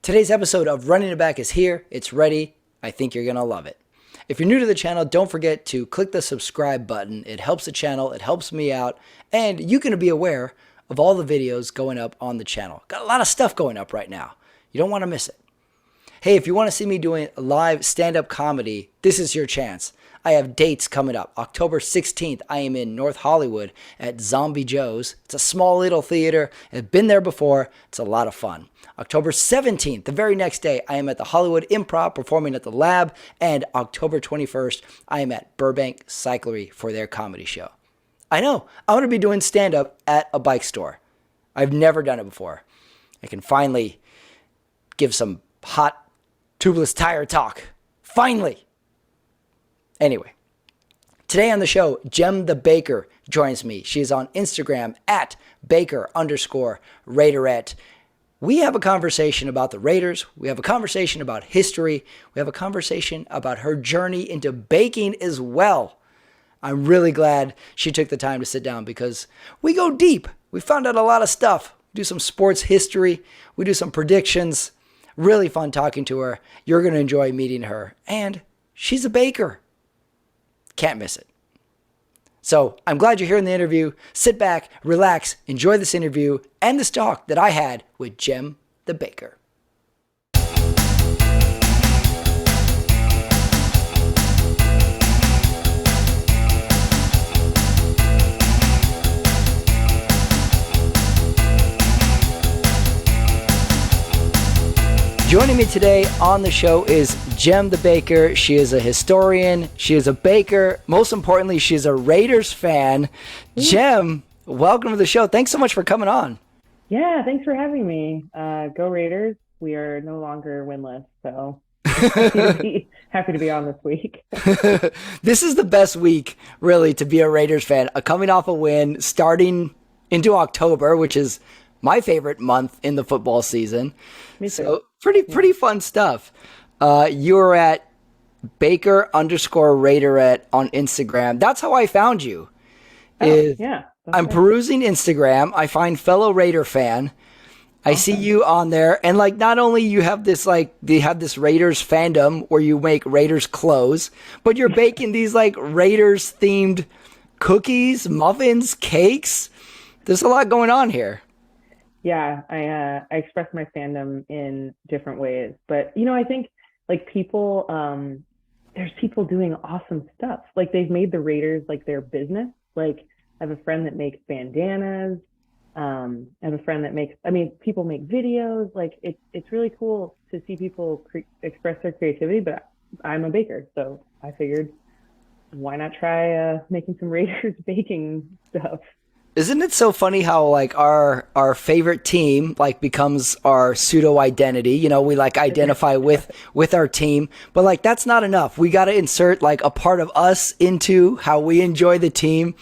Today's episode of Running It Back is here. It's ready. I think you're going to love it. If you're new to the channel, don't forget to click the subscribe button. It helps the channel. It helps me out. And you can be aware of all the videos going up on the channel. Got a lot of stuff going up right now. You don't want to miss it. Hey, if you want to see me doing live stand-up comedy, this is your chance. I have dates coming up. October 16th, I am in North Hollywood at Zombie Joe's. It's a small little theater. I've been there before. It's a lot of fun. October 17th, the very next day, I am at the Hollywood Improv performing at the Lab. And October 21st, I am at Burbank Cyclery for their comedy show. I know, I'm going to be doing stand-up at a bike store. I've never done it before. I can finally give some hot tubeless tire talk. Finally. Anyway, today on the show, Jem the Baker joins me. She is on Instagram at Baker_Raiderette. We have a conversation about the Raiders. We have a conversation about history. We have a conversation about her journey into baking as well. I'm really glad she took the time to sit down because we go deep. We found out a lot of stuff. We do some sports history. We do some predictions. Really fun talking to her. You're going to enjoy meeting her. And she's a baker. Can't miss it. So I'm glad you're here in the interview. Sit back, relax, enjoy this interview and this talk that I had with Jem the Baker. Joining me today on the show is Jem the Baker. She is a historian. She is a baker. Most importantly, she's a Raiders fan. Jem, welcome to the show. Thanks so much for coming on. Yeah, thanks for having me. Go Raiders. We are no longer winless, so happy to be on this week. This is the best week, really, to be a Raiders fan. Coming off a win, starting into October, which is my favorite month in the football season. Me too. So pretty fun stuff. You're at Baker_Raiderette on Instagram. That's how I found you. Yeah. I'm perusing Instagram. I find fellow Raider fan. I see you on there, and like not only you have this they have this Raiders fandom where you make Raiders clothes, but you're baking these like Raiders themed cookies, muffins, cakes. There's a lot going on here. Yeah, I express my fandom in different ways, but I think like people, there's people doing awesome stuff. Like they've made the Raiders like their business. Like I have a friend that makes bandanas. I have a friend that people make videos. Like it's really cool to see people express their creativity. But I'm a baker, so I figured why not try making some Raiders baking stuff. Isn't it so funny how like our favorite team like becomes our pseudo identity? We like identify with our team, but like that's not enough. We got to insert like a part of us into how we enjoy the team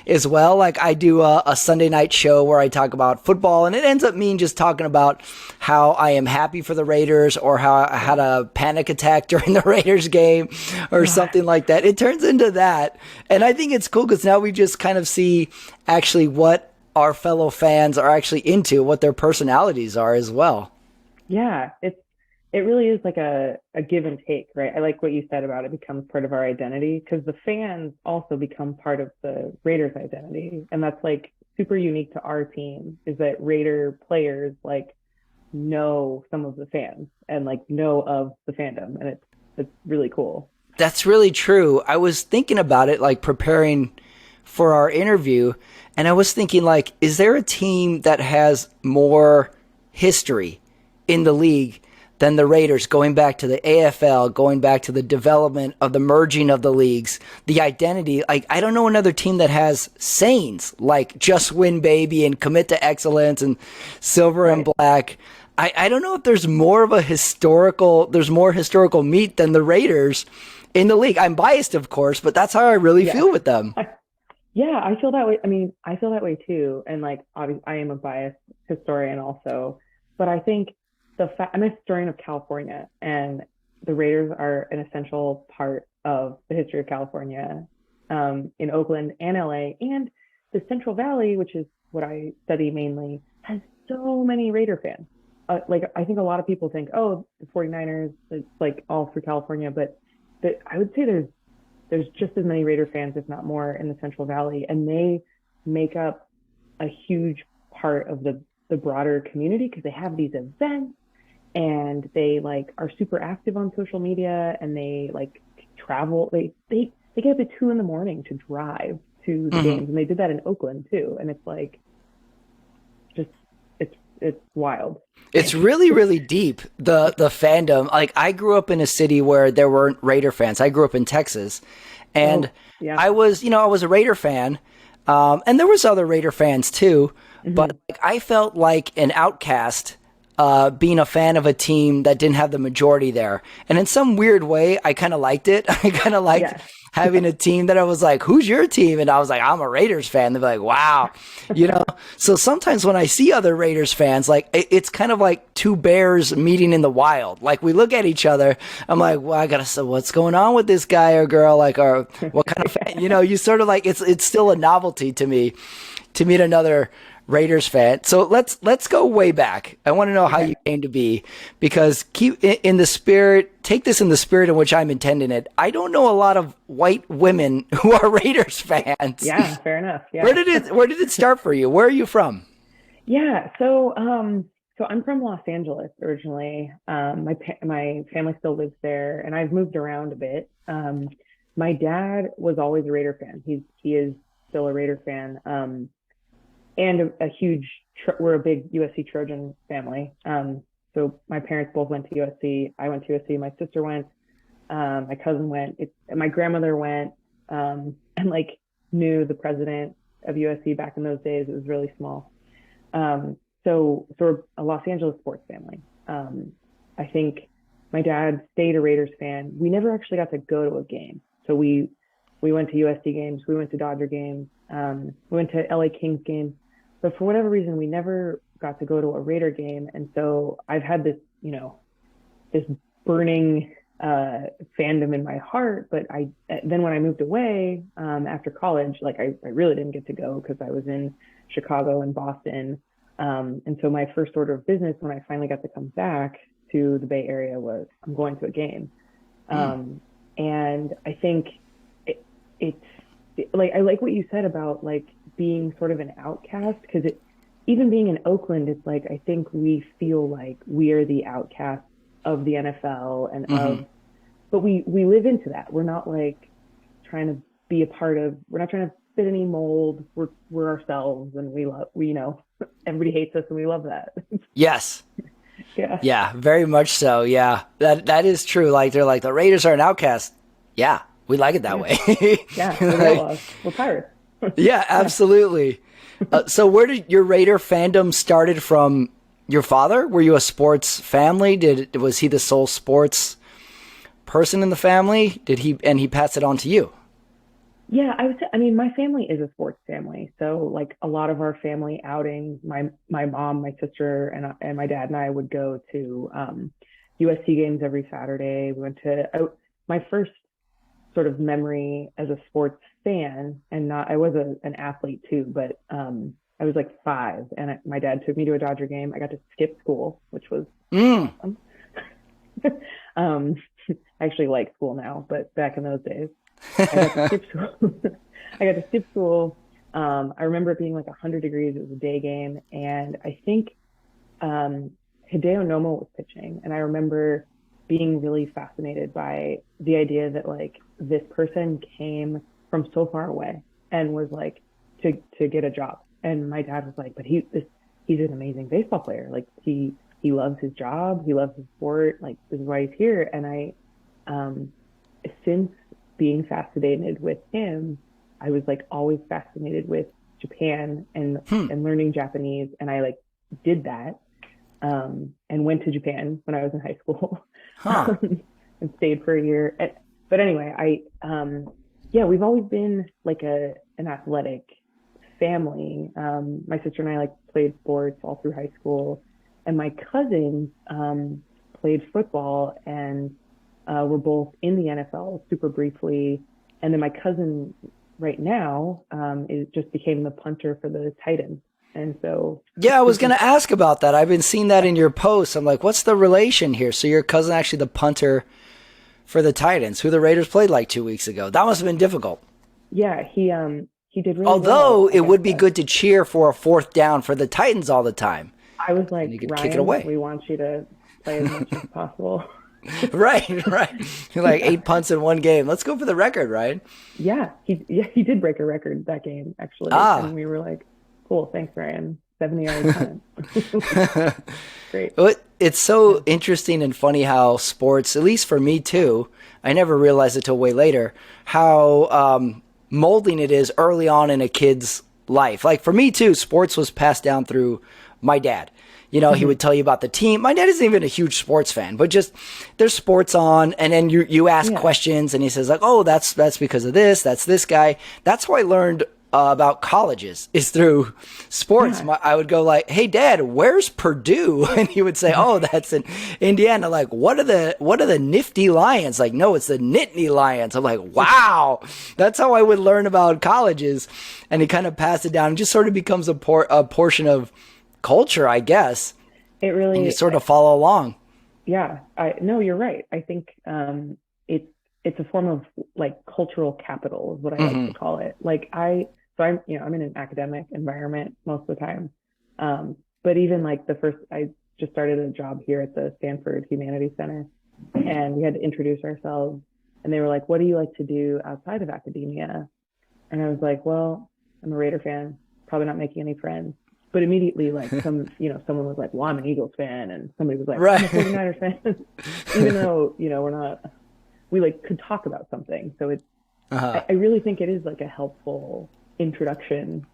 as well. Like I do a Sunday night show where I talk about football, and it ends up mean just talking about how I am happy for the Raiders or how I had a panic attack during the Raiders game or something like that. It turns into that, and I think it's cool because now we just kind of see actually what our fellow fans are actually into, what their personalities are as well. Yeah, it really is like a give and take, right? I like what you said about it becomes part of our identity because the fans also become part of the Raiders identity. And that's like super unique to our team is that Raider players like know some of the fans and like know of the fandom. And it's really cool. That's really true. I was thinking about it, like preparing for our interview, and I was thinking like, is there a team that has more history in the league than the Raiders, going back to the AFL, going back to the development of the merging of the leagues, the identity? Like, I don't know another team that has sayings like just win baby and commit to excellence and silver and black. I don't know if there's more historical meat than the Raiders in the league. I'm biased, of course, but that's how I really feel with them. Yeah, I feel that way. I mean, I feel that way too. And like, obviously, I am a biased historian also, but I think I'm a historian of California, and the Raiders are an essential part of the history of California, in Oakland and LA, and the Central Valley, which is what I study mainly, has so many Raider fans. like I think a lot of people think, oh, the 49ers, it's like all through California, but I would say there's just as many Raider fans, if not more, in the Central Valley, and they make up a huge part of the broader community because they have these events and they like are super active on social media and they like travel. They get up at 2 in the morning to drive to the Mhm. games, and they did that in Oakland too. And it's like just it's wild. It's really, really deep, the fandom. Like, I grew up in a city where there weren't Raider fans. I grew up in Texas, and Oh yeah. I was a Raider fan, and there was other Raider fans too. But Hmm. like, I felt like an outcast being a fan of a team that didn't have the majority there. And in some weird way, I kind of liked it. I kind of liked Yes. having a team that I was like, "Who's your team?" And I was like, "I'm a Raiders fan." They'd be like, "Wow," you know. So sometimes when I see other Raiders fans, like it's kind of like two bears meeting in the wild. Like, we look at each other. I'm like, "Well, I gotta say, what's going on with this guy or girl? Like, or what kind of fan?" You know, you sort of like it's still a novelty to me to meet another Raiders fan. So let's go way back. I want to know how Okay. you came to be, because keep in the spirit. Take this in the spirit in which I'm intending it. I don't know a lot of white women who are Raiders fans. Yeah, fair enough. Where Yeah. did it start for you? Where are you from? Yeah, so I'm from Los Angeles originally. My family still lives there, and I've moved around a bit. My dad was always a Raider fan. He is still a Raider fan, and a huge. We're a big USC Trojan family. So my parents both went to USC. I went to USC. My sister went. My cousin went. My grandmother went, and like knew the president of USC back in those days. It was really small. So we're a Los Angeles sports family. I think my dad stayed a Raiders fan. We never actually got to go to a game. So we went to USD games, we went to Dodger games, we went to LA Kings games. But for whatever reason, we never got to go to a Raider game. And so I've had this, this burning fandom in my heart. But I then when I moved away after college, like I really didn't get to go because I was in Chicago and Boston. And so my first order of business when I finally got to come back to the Bay Area was I'm going to a game. Mm. And I think it's like I like what you said about like being sort of an outcast because even being in Oakland, it's like I think we feel like we are the outcasts of the NFL and Hmm. but we live into that. We're not like trying to be a part of. We're not trying to fit any mold. We're ourselves, and we everybody hates us, and we love that. Yes. Yeah, Yeah, very much so. Yeah, that is true. Like, they're like, the Raiders are an outcast. Yeah, we like it that yeah, way. yeah. We're the Like, outlaws. We're pirates. yeah, Yeah. absolutely. So where did your Raider fandom started from? Your father? Were you a sports family? Was he the sole sports person in the family? Did he pass it on to you? Yeah, I would say, I mean, my family is a sports family. So like a lot of our family outings, my mom, my sister, and my dad and I would go to USC games every Saturday. We went to my first sort of memory as a sports fan, and not I was an athlete too, but I was like 5, and my dad took me to a Dodger game. I got to skip school, which was Mm. awesome. um, I actually like school now, but back in those days. I got to skip school. I got to skip school. I remember it being like 100 degrees. It was a day game, and I think um, Hideo Nomo was pitching, and I remember being really fascinated by the idea that like this person came from so far away and was like to get a job. And my dad was like, but he's an amazing baseball player. Like he loves his job, he loves his sport. Like this is why he's here. And um, since being fascinated with him, I was like always fascinated with Japan Hmm. and learning Japanese, and I like did that and went to Japan when I was in high school Huh. and stayed for a year. But anyway, yeah, we've always been like an athletic family. My sister and I like played sports all through high school, and my cousins played football and were both in the NFL super briefly. And then my cousin right now is just became the punter for the Titans. And so, Yeah, I was going to ask about that. I've been seeing that in your posts. I'm like, what's the relation here? So your cousin actually the punter for the Titans, who the Raiders played like 2 weeks ago. That must have been difficult. yeah, he did really well Although it would against be us. good to cheer for a fourth down for the Titans all the time, I was and like, you could kick it Ryan, away. we want you to play as much as possible. Right, right. You're like 8 punts in one game. Let's go for the record, right? Yeah, he did break a record that game actually, and Ah. we were like, cool, thanks, Ryan. 70 yard punt. Great. It's Yeah. so interesting and funny how sports, at least for me too, I never realized it till way later, how molding it is early on in a kid's life. Like for me too, sports was passed down through my dad. You know, he Mhm. would tell you about the team. My dad isn't even a huge sports fan, but just there's sports on, and then you ask Yeah. questions, and he says like, "Oh, that's because of this. That's this guy." That's how I learned about colleges is through sports. Yeah. I would go like, "Hey, Dad, where's Purdue?" And he would say, "Oh, that's in Indiana." Like, what are the Nifty Lions? Like, no, it's the Nittany Lions. I'm like, wow, that's how I would learn about colleges. And he kind of passed it down. It just sort of becomes a portion of culture, I guess, It and you really, sort of follow along. yeah, I no, you're right. I think it's a form of like cultural capital is what I like to Hmm. call it. Like I'm in an academic environment most of the time. But even like I just started a job here at the Stanford Humanities Center, and we had to introduce ourselves, and they were like, "What do you like to do outside of academia?" And I was like, "Well, I'm a Raider fan, probably not making any friends." But immediately, like someone was like, "Well, I'm an Eagles fan," and somebody was like, "I'm a Right. 49ers fan," even though we're not. We like could talk about something. So Uh-huh. I really think it is like a helpful introduction.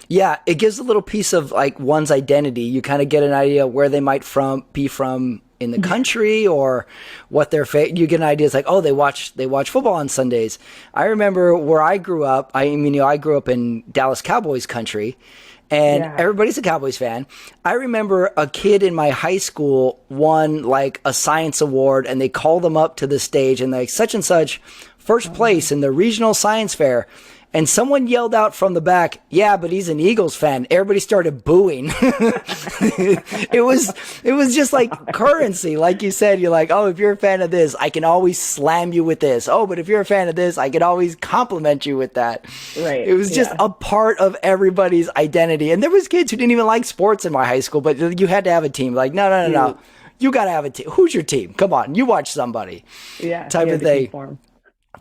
Yeah, it gives a little piece of like one's identity. You kind of get an idea where they might be from in the country, or what their you get an idea. It's like, oh, they watch football on Sundays. I remember where I grew up. I mean, I grew up in Dallas Cowboys country, and Yeah. everybody's a Cowboys fan. I remember a kid in my high school won like a science award, and they called them up to the stage, and like such and such first place in the regional science fair. And someone yelled out from the back, "Yeah, but he's an Eagles fan." Everybody started booing. it was just like currency. Like you said, you're like, "Oh, if you're a fan of this, I can always slam you with this. Oh, but if you're a fan of this, I can always compliment you with that." Right. It was just Yeah. a part of everybody's identity. And there was kids who didn't even like sports in my high school, but you had to have a team. Like, no, no, no, no. You, You got to have a team. Who's your team? Come on, you watch somebody. yeah. Type You of had to thing. conform.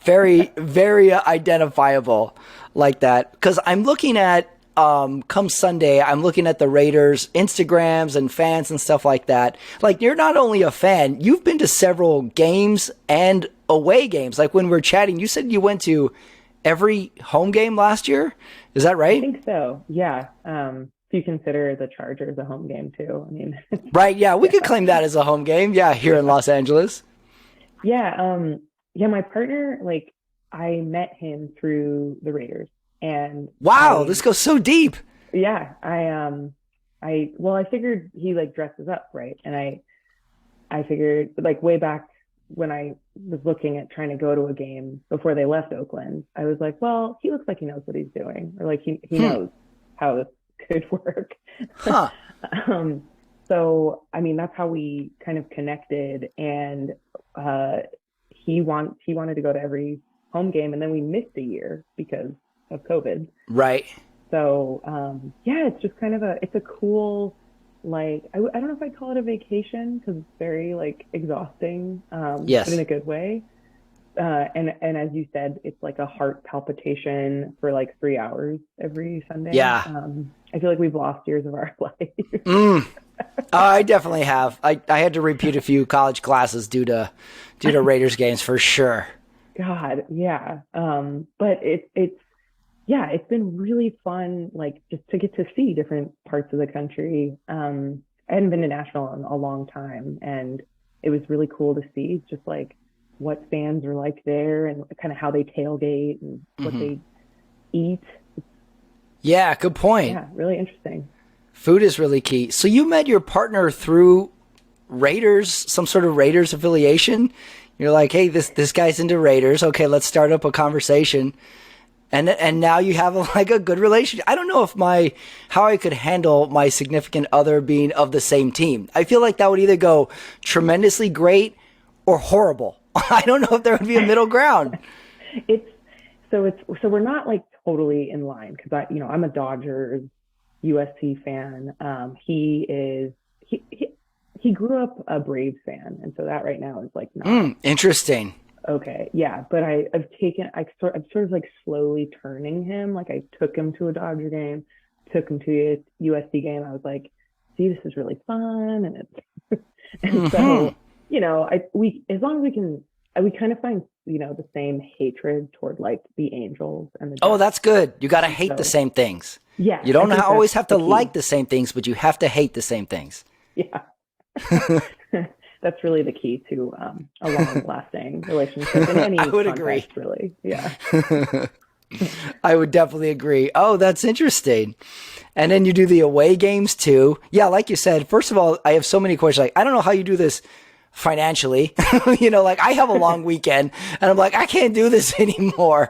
Very, very identifiable like that. Because I'm looking at, come Sunday, I'm looking at the Raiders Instagrams and fans and stuff like that. Like, you're not only a fan, you've been to several games and away games. Like when we were chatting, you said you went to every home game last year. Is that I right? think so. Yeah. If you consider the Chargers a home game too. I mean, Right. Yeah, we could yeah. claim that as a home game. Yeah, here in Los Angeles. Yeah. Yeah. My partner, like, I met him through the Raiders, and Wow, this goes so deep. yeah, well, I figured he like dresses up, right? And I figured like way back when I was looking at trying to go to a game before they left Oakland, I was like, well, he looks like he knows what he's doing, or like he Hmm. knows how this could work. Huh. um, so I mean, that's how we kind of connected, and uh, he wanted to go to every home game, and then we missed a year because of COVID. Right. So yeah, it's just kind of it's a cool, like I don't know if I'd call it a vacation because it's very like exhausting, but in Yes. a good way. And as you said, it's like a heart palpitation for like 3 hours every Sunday. Yeah. I feel like we've lost years of our life. Mm. I definitely have. I had to repeat a few college classes due to Raiders games for sure. God, yeah. But it's yeah, it's been really fun, like just to get to see different parts of the country. I hadn't been to Nashville in a long time, and it was really cool to see just like what fans are like there, and kind of how they tailgate and what Hmm. they eat. Yeah, good point. Yeah, really interesting. Food is really key. So you met your partner through Raiders, some sort of Raiders affiliation. You're like, hey, this guy's into Raiders. Okay, let's start up a conversation. And now you have like a good relationship. I don't know if my how I could handle my significant other being of the same team. I feel like that would either go tremendously great or horrible. I don't know if there would be a middle ground. It's so we're not like totally in line because I'm a Dodgers USC fan. He grew up a Braves fan, and so that right now is like not Interesting. okay. Yeah, but I've sort of like slowly turning him. Like I took him to a Dodger game, took him to a USC game. I was like, see, this is really fun, and it's and so we as long as we can, we kind of find the same hatred toward like the Angels and the Oh, Giants. that's good. You got to And hate the so same things. yeah, You I don't think that's always have to the like key. the same things, but you have to hate the same things. Yeah. That's really the key to a long-lasting relationship in I any would agree. context, really. Yeah. I would definitely agree. Oh, that's interesting. And then you do the away games too. Yeah, like you said, first of all, I have so many questions. Like, I don't know how you do this financially. Like I have a long weekend and I'm like, I can't do this anymore.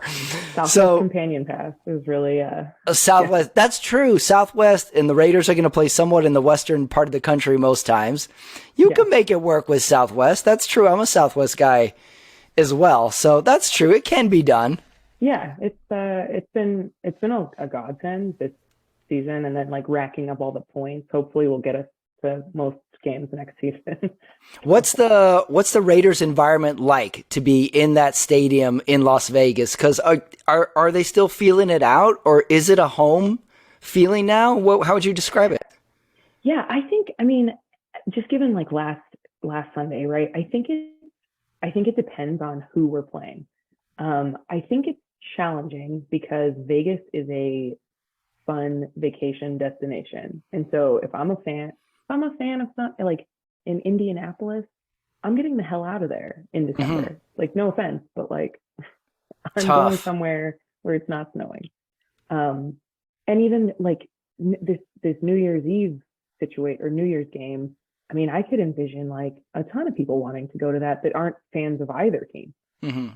Southwest So Companion Pass is really yeah, Southwest, that's true. Southwest and the Raiders are going to play somewhat in the western part of the country most times. You yeah, can make it work with Southwest. That's true. I'm a Southwest guy as well. So that's true. It can be done. yeah. It's been a godsend this season, and then like racking up all the points. Hopefully, will get us to most games next season. What's the Raiders environment like to be in that stadium in Las Vegas? Because are they still feeling it out, or is it a home feeling now? How would you describe it? Yeah, I think. I mean, just given like last Sunday, right? I think it depends on who we're playing. I think it's challenging because Vegas is a fun vacation destination. And so if I'm a fan of some like in Indianapolis, I'm getting the hell out of there in Hmm. December. Like no offense, but like I'm going Tough. somewhere where it's not snowing. Um, and even like this New Year's Eve situation or New Year's game. I mean, I could envision like a ton of people wanting to go to that aren't fans of either team. Hmm.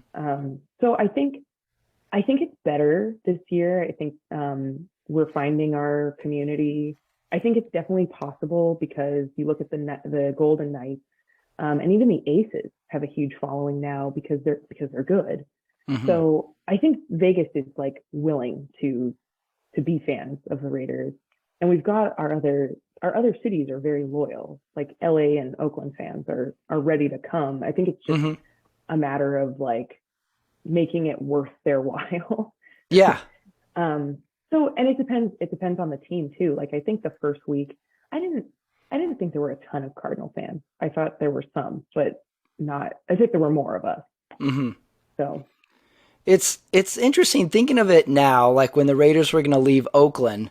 So I think it's better this year. I think we're finding our community. I think it's definitely possible because you look at the Golden Knights, and even the Aces have a huge following now because they're good. Hmm. So I think Vegas is like willing to be fans of the Raiders, and we've got our other cities are very loyal. Like LA and Oakland fans are ready to come. I think it's just Hmm. a matter of like making it worth their while. Yeah. um, and it depends on the team too. Like I think the first week, I didn't I didn't think there were a ton of Cardinal fans. I thought there were some, but not. I think there were more of us. Hmm. So It's interesting thinking of it now. Like when the Raiders were going to leave Oakland,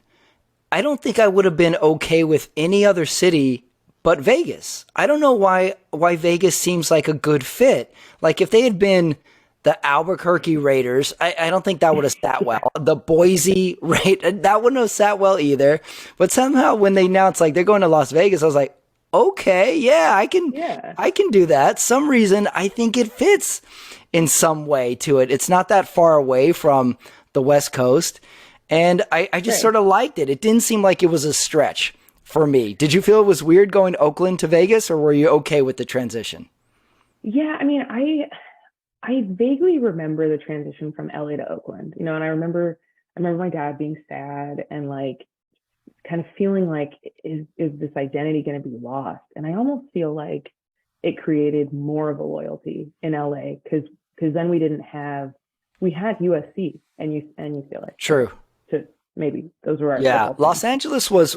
I don't think I would have been okay with any other city but Vegas. I don't know why Vegas seems like a good fit. Like if they had been the Albuquerque Raiders, I don't think that would have sat well. yeah, The Boise that wouldn't have sat well either. But somehow when they announced like they're going to Las Vegas, I was like, okay, yeah, yeah, I can do that. Some reason I think it fits in some way to it. It's not that far away from the West Coast. And I just right. sort of liked it. It didn't seem like it was a stretch for me. Did you feel it was weird going Oakland to Vegas, or were you okay with the transition? Yeah, I mean, I vaguely remember the transition from LA to Oakland. And I remember my dad being sad and like kind of feeling like is this identity going to be lost? And I almost feel like it created more of a loyalty in LA because then we had USC and UCLA. True. To maybe those were our Yeah, football teams. Los Angeles was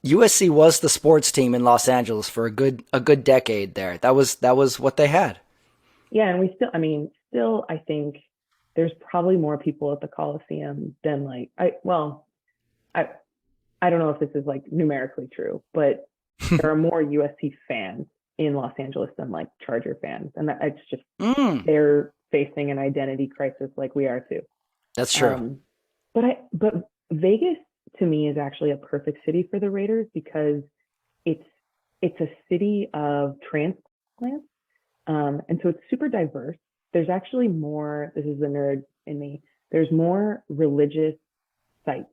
USC was the sports team in Los Angeles for a good decade there. That was what they had. Yeah, and we still, I mean, still, I think there's probably more people at the Coliseum than like I I don't know if this is like numerically true, but there are more USC fans in Los Angeles than like Charger fans, and it's just Mm, they're facing an identity crisis like we are too. that's true. Um, but Vegas to me is actually a perfect city for the Raiders because it's it's a city of transplants, and so it's super diverse. There's actually more. This is the nerd in me. there's more religious sites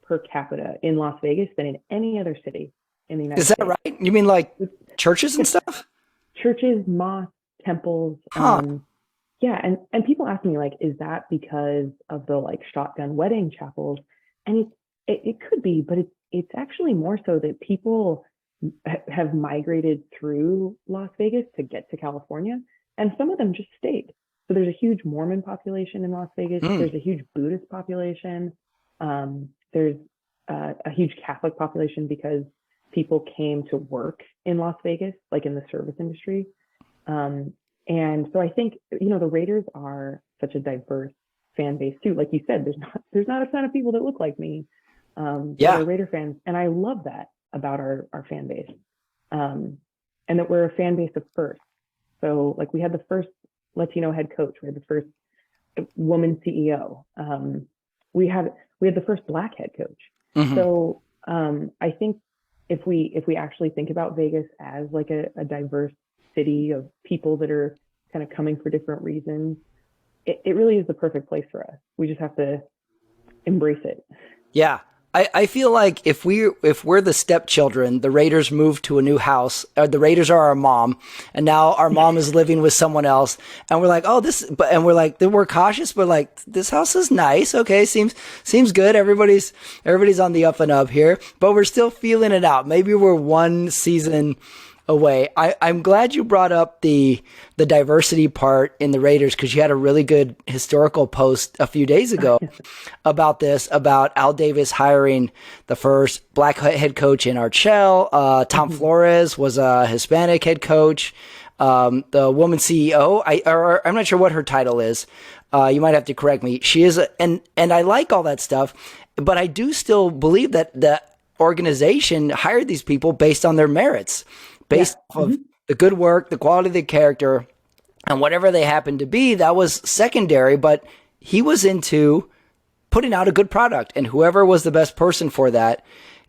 per capita in Las Vegas than in any other city in the Is United that States. right? You mean like churches and stuff? Churches, mosques, temples. Huh. Yeah, and people ask me like, is that because of the like shotgun wedding chapels? And it could be, but it's actually more so that people have migrated through Las Vegas to get to California, and some of them just stayed. So there's a huge Mormon population in Las Vegas. Mm. There's a huge Buddhist population. There's a huge Catholic population because people came to work in Las Vegas, like in the service industry. Um, and so I think, the Raiders are such a diverse fan base too. Like you said, there's not a ton of people that look like me that Yeah. are Raider fans, and I love that about our fan base, and that we're a fan base of first. So like we had the first Latino head coach, we had the first woman CEO, we had the first Black head coach. Hmm. So I think if we actually think about Vegas as like a diverse city of people that are kind of coming for different reasons, it really is the perfect place for us. We just have to embrace it. Yeah. I feel like if we're the stepchildren, the Raiders moved to a new house. The Raiders are our mom, and now our mom is living with someone else, and we're like, oh, and we're like, we're cautious, but like, this house is nice. Okay, seems good. Everybody's on the up and up here, but we're still feeling it out. Maybe we're one season away. I'm glad you brought up the diversity part in the Raiders, because you had a really good historical post a few days ago about this, about Al Davis hiring the first Black head coach in our shell. Tom Flores was a Hispanic head coach. The woman CEO, I'm not sure what her title is. You might have to correct me. She is, and I like all that stuff, but I do still believe that the organization hired these people based on their merits, Yeah. based off of the good work, the quality of the character, and whatever they happened to be, that was secondary. But he was into putting out a good product, and whoever was the best person for that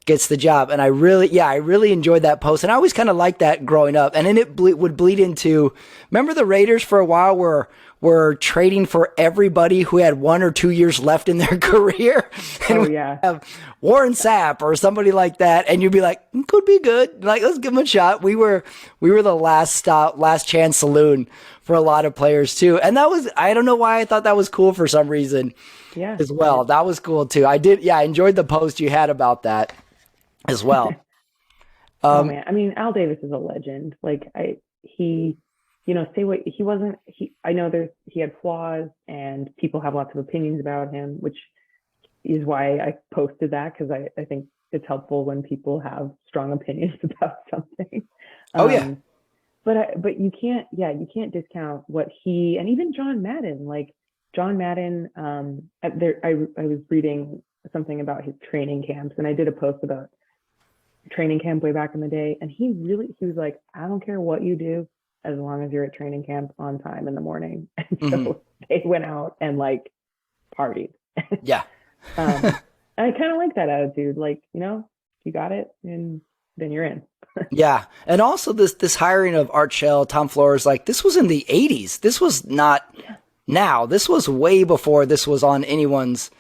gets the job. And I really enjoyed that post, and I always kind of liked that growing up. And then it would bleed into, remember the Raiders for a while were trading for everybody who had 1 or 2 years left in their career, and Oh we yeah. have Warren Sapp or somebody like that, and you'd be like, could be good, like, let's give him a shot. We were the last stop, last chance saloon for a lot of players too, and that was, I don't know why I thought that was cool for some reason Yeah. as well. That was cool too. I enjoyed the post you had about that as well. Oh Um, man. I mean, Al Davis is a legend. Like he, say what he wasn't. I know he had flaws, and people have lots of opinions about him, which is why I posted that, because I think it's helpful when people have strong opinions about something. oh yeah. Um, but you can't discount what he, and even John Madden. Like John Madden, I was reading something about his training camps, and I did a post about training camp way back in the day, and he was like, I don't care what you do as long as you're at training camp on time in the morning. And Hmm. so they went out and like partied. Yeah. And I kind of like that attitude. Like, you got it, and then you're in. Yeah. And also this hiring of Art Shell, Tom Flores, like, this was in the 80s. This was not Yeah. now. This was way before this was on anyone's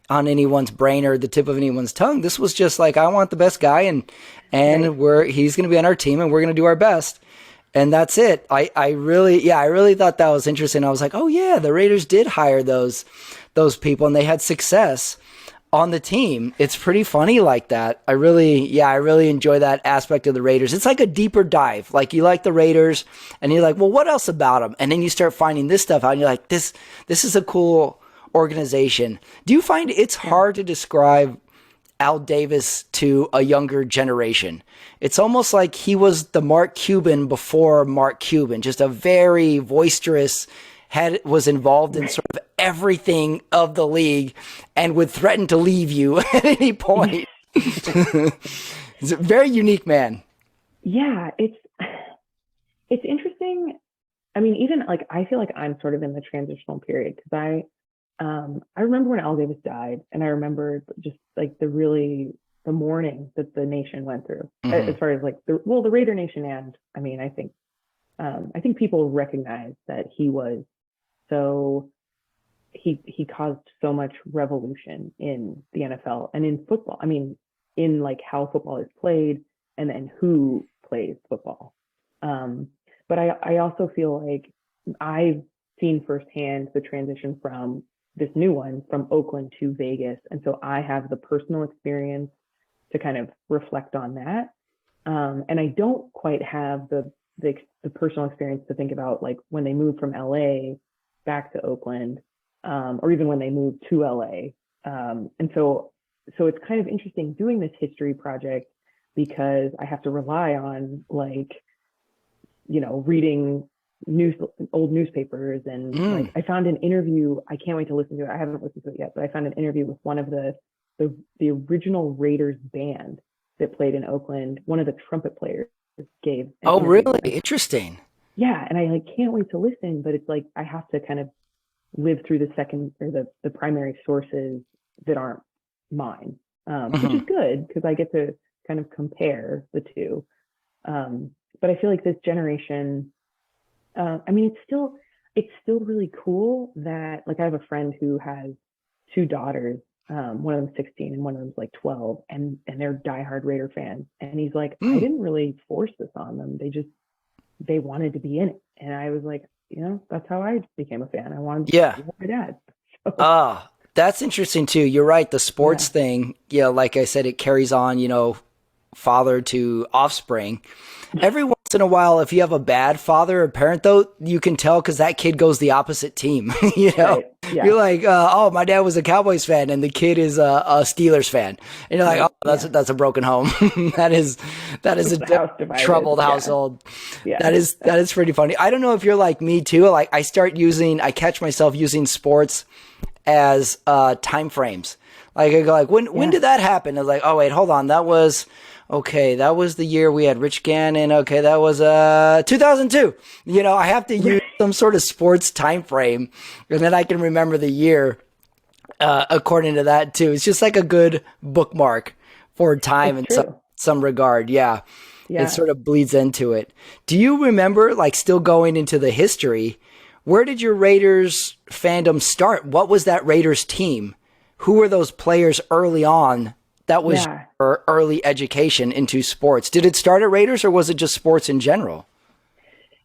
brain or the tip of anyone's tongue. This was just like, I want the best guy, and Right. he's going to be on our team, and we're going to do our best. And that's it. I really thought that was interesting. I was like, oh yeah, the Raiders did hire those people, and they had success on the team. It's pretty funny like that. I really enjoy that aspect of the Raiders. It's like a deeper dive. Like, you like the Raiders, and you're like, well, what else about them? And then you start finding this stuff out, and you're like, this is a cool organization. Do you find it's Yeah. hard to describe Al Davis to a younger generation? It's almost like he was the Mark Cuban before Mark Cuban, just a very boisterous, was involved in sort of everything of the league, and would threaten to leave you at any point. He's a very unique man. Yeah. It's interesting. I mean, even like I feel like I'm sort of in the transitional period, because I remember when Al Davis died, and I remember just like the mourning that the nation went through, as Hmm. far as like the Raider Nation, and I mean, I think people recognize that he was so he caused so much revolution in the NFL and in football. I mean, in like how football is played and then who plays football. Um, but I also feel like I've seen firsthand the transition from this new one from Oakland to Vegas. And so I have the personal experience to kind of reflect on that. And I don't quite have the personal experience to think about like when they moved from LA back to Oakland, or even when they moved to LA. And so it's kind of interesting doing this history project because I have to rely on like, reading old newspapers and like I found an interview. I can't wait to listen to it. I haven't listened to it yet, but I found an interview with one of the original Raiders band that played in Oakland. One of the trumpet players gave an Oh, interview. really? Interesting. Yeah, and I like can't wait to listen, but it's like I have to kind of live through the second or the primary sources that aren't mine, which is Mhm. good because I get to kind of compare the two. But I feel like this generation, I mean, it's still really cool that like I have a friend who has two daughters. One of them's 16 and one of them's like 12, and they're diehard Raider fans. And he's like, I Mm. didn't really force this on them. They wanted to be in it, and I was like, that's how I became a fan. I wanted to Yeah. be like my dad. So Ah, that's interesting too. You're right. The sports yeah, thing, like I said, it carries on, father to offspring. Every once in a while, if you have a bad father or parent, though, you can tell because that kid goes the opposite team. right, You're yeah, like, oh, my dad was a Cowboys fan, and the kid is a Steelers fan, and you're like, oh, right, that's yeah. that's a broken home. that is a The house divided. troubled Yeah, household. yeah, That is pretty funny. I don't know if you're like me too. Like I catch myself using sports as time frames. Like I go like when yeah, did that happen? It's like, oh wait, hold on. That was okay, that was the year we had Rich Gannon. Okay, that was 2002. I have to use right. some sort of sports time frame and then I can remember the year according to that too. It's just like a good bookmark for time It's in some true. some regard. Yeah. It Yeah, sort of bleeds into it. Do you remember, like, still going into the history, where did your Raiders fandom start? What was that Raiders team? Who were those players early on? That was yeah. your early education into sports. Did it start at Raiders or was it just sports in general?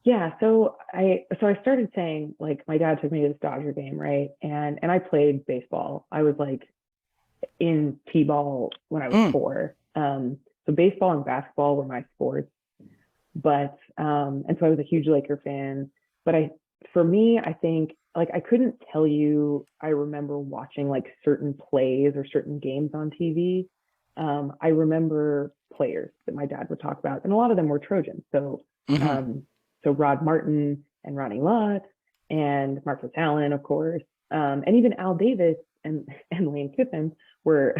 Yeah, so I started saying like my dad took me to this Dodger game, right? And I played baseball. I was like in T-ball when I was Mm, 4. So baseball and basketball were my sports, but and so I was a huge Laker fan. But for me, I think like I couldn't tell you. I remember watching like certain plays or certain games on TV. I remember players that my dad would talk about, and a lot of them were Trojans. hmm. Um, so Rod Martin and Ronnie Lott and Marcus Allen, of course, and even Al Davis and Lane Kiffin were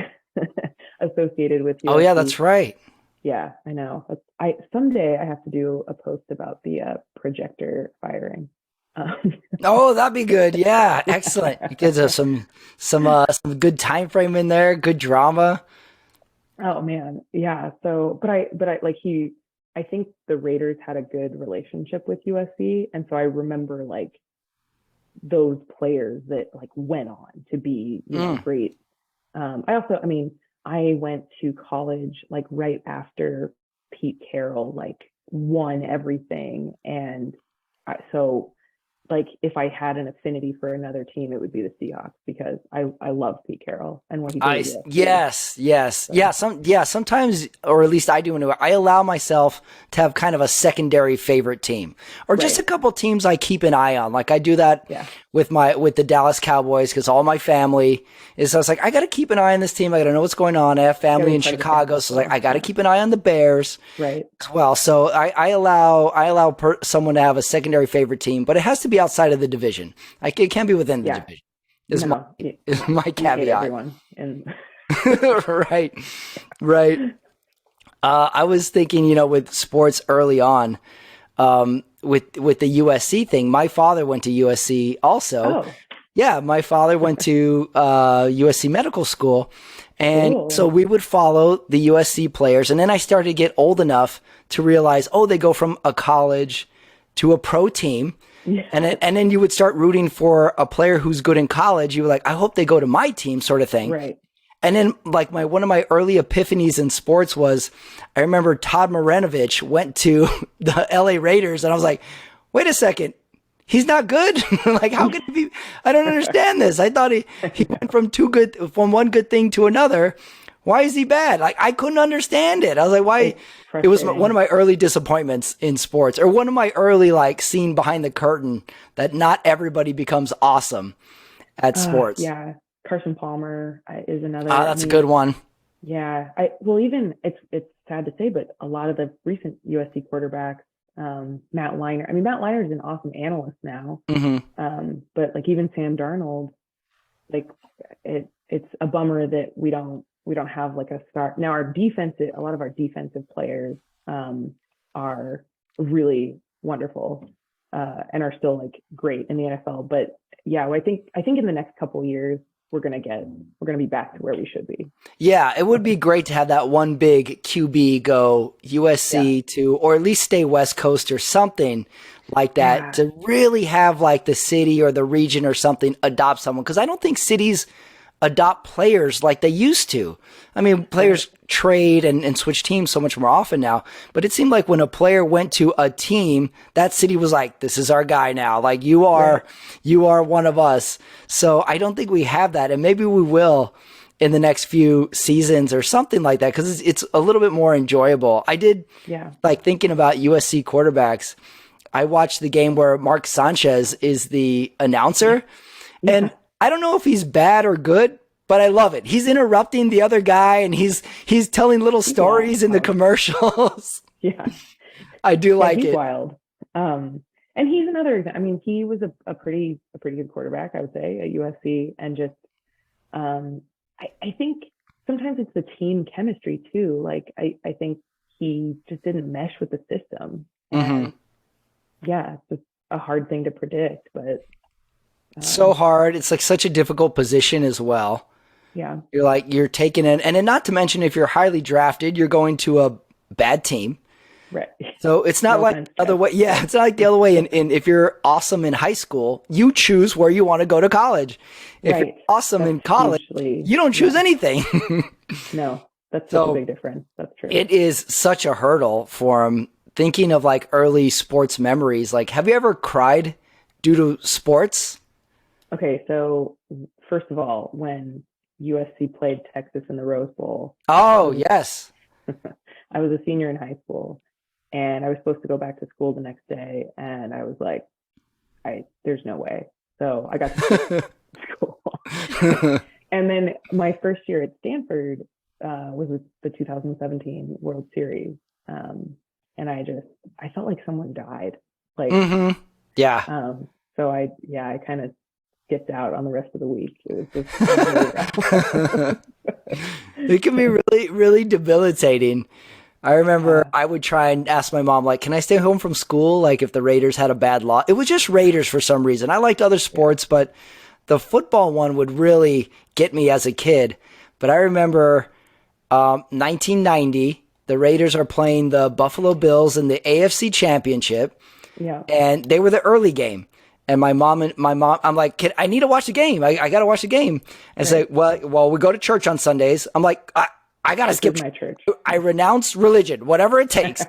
associated with Oh, yeah, USC. that's right. Yeah, I know. I someday I have to do a post about the projector firing. Um, Oh, that'd be good. Yeah, excellent. yeah. It gives us some good time frame in there, good drama. Oh man, yeah. So, but I like I think the Raiders had a good relationship with USC, and so I remember like those players that like went on to be, Mm. great. I mean, I went to college like right after Pete Carroll like won everything, and so like if I had an affinity for another team, it would be the Seahawks because I love Pete Carroll and what he did at USC. Yes, yes, yeah. So Sometimes, or at least I do. Anyway, I allow myself to have kind of a secondary favorite team, or just a right, couple teams I keep an eye on. Like I do that yeah, with the Dallas Cowboys because all my family is. I was like, I got to keep an eye on this team. I got to know what's going on. I have got to family be in part of the family Chicago, as so like well. I got to Yeah, keep an eye on the Bears right. as well. So I allow someone to have a secondary favorite team, but it has to be outside of the division. Like it can't be within the Yeah, division. Is my no, is yeah, my you hate caveat. everyone, and Right, right. I was thinking, with sports early on, with the USC thing. My father went to USC also. oh, Yeah, my father went to USC medical school, and so cool, we would follow the USC players. And then I started to get old enough to realize, oh, they go from a college to a pro team. Yeah. And then you would start rooting for a player who's good in college. You were like, I hope they go to my team, sort of thing. Right. And then like one of my early epiphanies in sports was I remember Todd Marinovich went to the LA Raiders and I was like, wait a second. He's not good. Like, how could he be? I don't understand this. I thought he went from one good thing to another. Why is he bad? Like, I couldn't understand it. I was like, why? It's It was one frustrating. of my early disappointments in sports, or one of my early, like, seeing behind the curtain that not everybody becomes awesome at sports. Yeah. Carson Palmer is another. Ah, I that's a mean, good one. yeah. I well, even it's sad to say, but a lot of the recent USC quarterbacks, Matt Leinart. I mean, Matt Leinart is an awesome analyst now. Hmm. But like even Sam Darnold, like it's a bummer that we don't have like a star. Now a lot of our defensive players are really wonderful and are still like great in the NFL. But yeah, I think in the next couple of years we're gonna be back to where we should be. Yeah, it would be great to have that one big QB go Yeah, USC to, or at least stay West Coast or something like that, yeah, to really have like the city or the region or something adopt someone. Because I don't think cities adopt players like they used to. I mean, right. players trade and switch teams so much more often now. But it seemed like when a player went to a team, that city was like, "This is our guy now. Like Right. you are one of us." So I don't think we have that, and maybe we will in the next few seasons or something like that because it's a little bit more enjoyable. I did Yeah. like thinking about USC quarterbacks. I watched the game where Mark Sanchez is the announcer, and Yeah. I don't know if he's bad or good, but I love it. He's interrupting the other guy and he's telling little He's stories in the wild. commercials. Yeah. I do Yeah, like he's it. wild. And he's another. I mean, he was a pretty good quarterback, I would say, at USC, and just um, I think sometimes it's the team chemistry too. Like I think he just didn't mesh with the system, Hmm. and yeah, it's just a hard thing to predict. But So um, hard. It's like such a difficult position as well. yeah, You're taking in, and then not to mention if you're highly drafted, you're going to a bad team. right. So it's not No like offense, the other Jeff. way. Yeah, it's not like the other way. In if you're awesome in high school, you choose where you want to go to college. If you're Right. awesome That's in college, hugely, you don't choose yeah. anything. No, that's such a So big difference. That's true. it is such a hurdle for him. Thinking of like early sports memories, like have you ever cried due to sports? Okay, so first of all, when USC played Texas in the Rose Bowl, I Oh was yes. I was a senior in high school, and I was supposed to go back to school the next day, and I was like, I there's no way. So I got to skip school. And then my first year at Stanford was with the 2017 World Series, um, and I felt like someone died. Like, Hmm. Yeah. um, so I kind of skipped out on the rest of the week. It was really rough. It can be really, really debilitating. I remember Yeah, I would try and ask my mom, like, can I stay home from school? Like, if the Raiders had a bad loss. It was just Raiders for some reason. I liked other yeah, sports, but the football one would really get me as a kid. But I remember 1990, the Raiders are playing the Buffalo Bills in the AFC Championship, yeah, and they were the early game. And my mom, I'm like, I need to watch the game. I got to watch the game. And say, right. well, we go to church on Sundays. I'm like, I got to This is skip. my church. I renounce religion, whatever it takes.